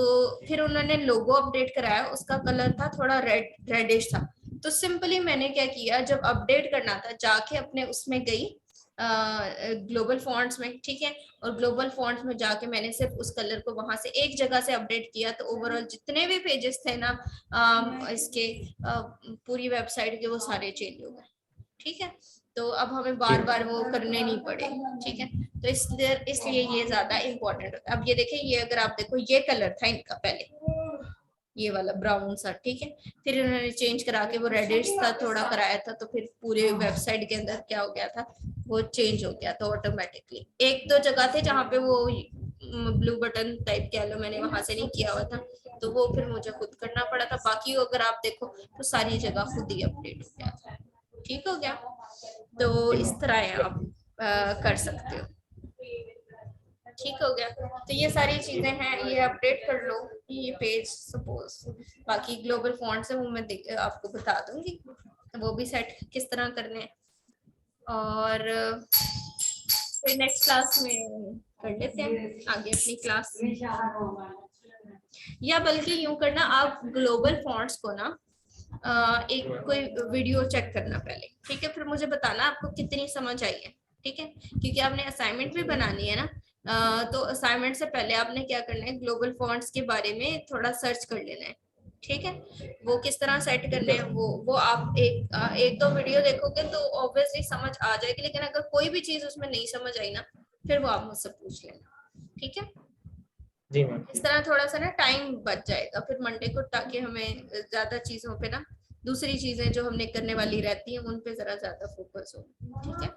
फिर उन्होंने लोगो अपडेट कराया, उसका कलर था थोड़ा रेडिश था। तो सिंपली मैंने क्या किया, जब अपडेट करना था जाके अपने उसमें गई ग्लोबल फॉन्ट्स में, ठीक है, और ग्लोबल फॉन्ट्स में जाके मैंने सिर्फ उस कलर को वहां से एक जगह से अपडेट किया, तो ओवरऑल जितने भी पेजेस थे ना इसके पूरी वेबसाइट के, वो सारे चेंज हो गए, ठीक है। तो अब हमें बार बार वो करने नहीं पड़े, ठीक है। तो इसलिए ये ज्यादा इंपॉर्टेंट होता है। अब ये देखिए, ये अगर आप देखो, ये कलर था इनका पहले, ये वाला ब्राउन सा, ठीक है, फिर उन्होंने चेंज करा के वो रेडिश था थोड़ा कराया था, तो फिर पूरे वेबसाइट के अंदर क्या हो गया था, वो चेंज हो गया था ऑटोमेटिकली। एक दो जगह थे जहाँ पे वो ब्लू बटन टाइप कह लो, मैंने वहां से नहीं किया हुआ था, तो वो फिर मुझे खुद करना पड़ा था। बाकी अगर आप देखो तो सारी जगह खुद ही अपडेट हो गया था, ठीक हो गया। तो जी इस मैम। तरह आप कर सकते हो, ठीक हो गया। तो ये सारी चीजें हैं, ये अपडेट कर लो ये पेज सपोज। बाकी ग्लोबल फॉन्ट से वो मैं आपको बता दूंगी, तो वो भी सेट किस तरह करने हैं, और फिर नेक्स्ट क्लास में कर लेते हैं आगे अपनी क्लास। या बल्कि यूं करना, आप ग्लोबल फॉन्ट्स को ना एक कोई वीडियो चेक करना पहले, ठीक है, फिर मुझे बताना आपको कितनी समझ आई है, ठीक है, क्योंकि आपने असाइनमेंट भी बनानी है ना। तो असाइनमेंट से पहले आपने क्या करना है, ग्लोबल फॉन्ट्स के बारे में थोड़ा सर्च कर लेना है, ठीक है। वो किस तरह सेट ठीक करने है हैं, मैम। वो आप एक दो वीडियो देखोगे तो ऑब्वियसली समझ आ जाएगी, लेकिन अगर कोई भी चीज उसमें नहीं समझ आई ना, फिर वो आप मुझसे पूछ लेना, ठीक है। जी मैम। इस तरह थोड़ा सा ना टाइम बच जाएगा फिर मंडे को, ताकि हमें ज्यादा चीजों पे ना, दूसरी चीजें जो हमने करने वाली रहती हैं उन पे जरा ज्यादा फोकस हो, ठीक है।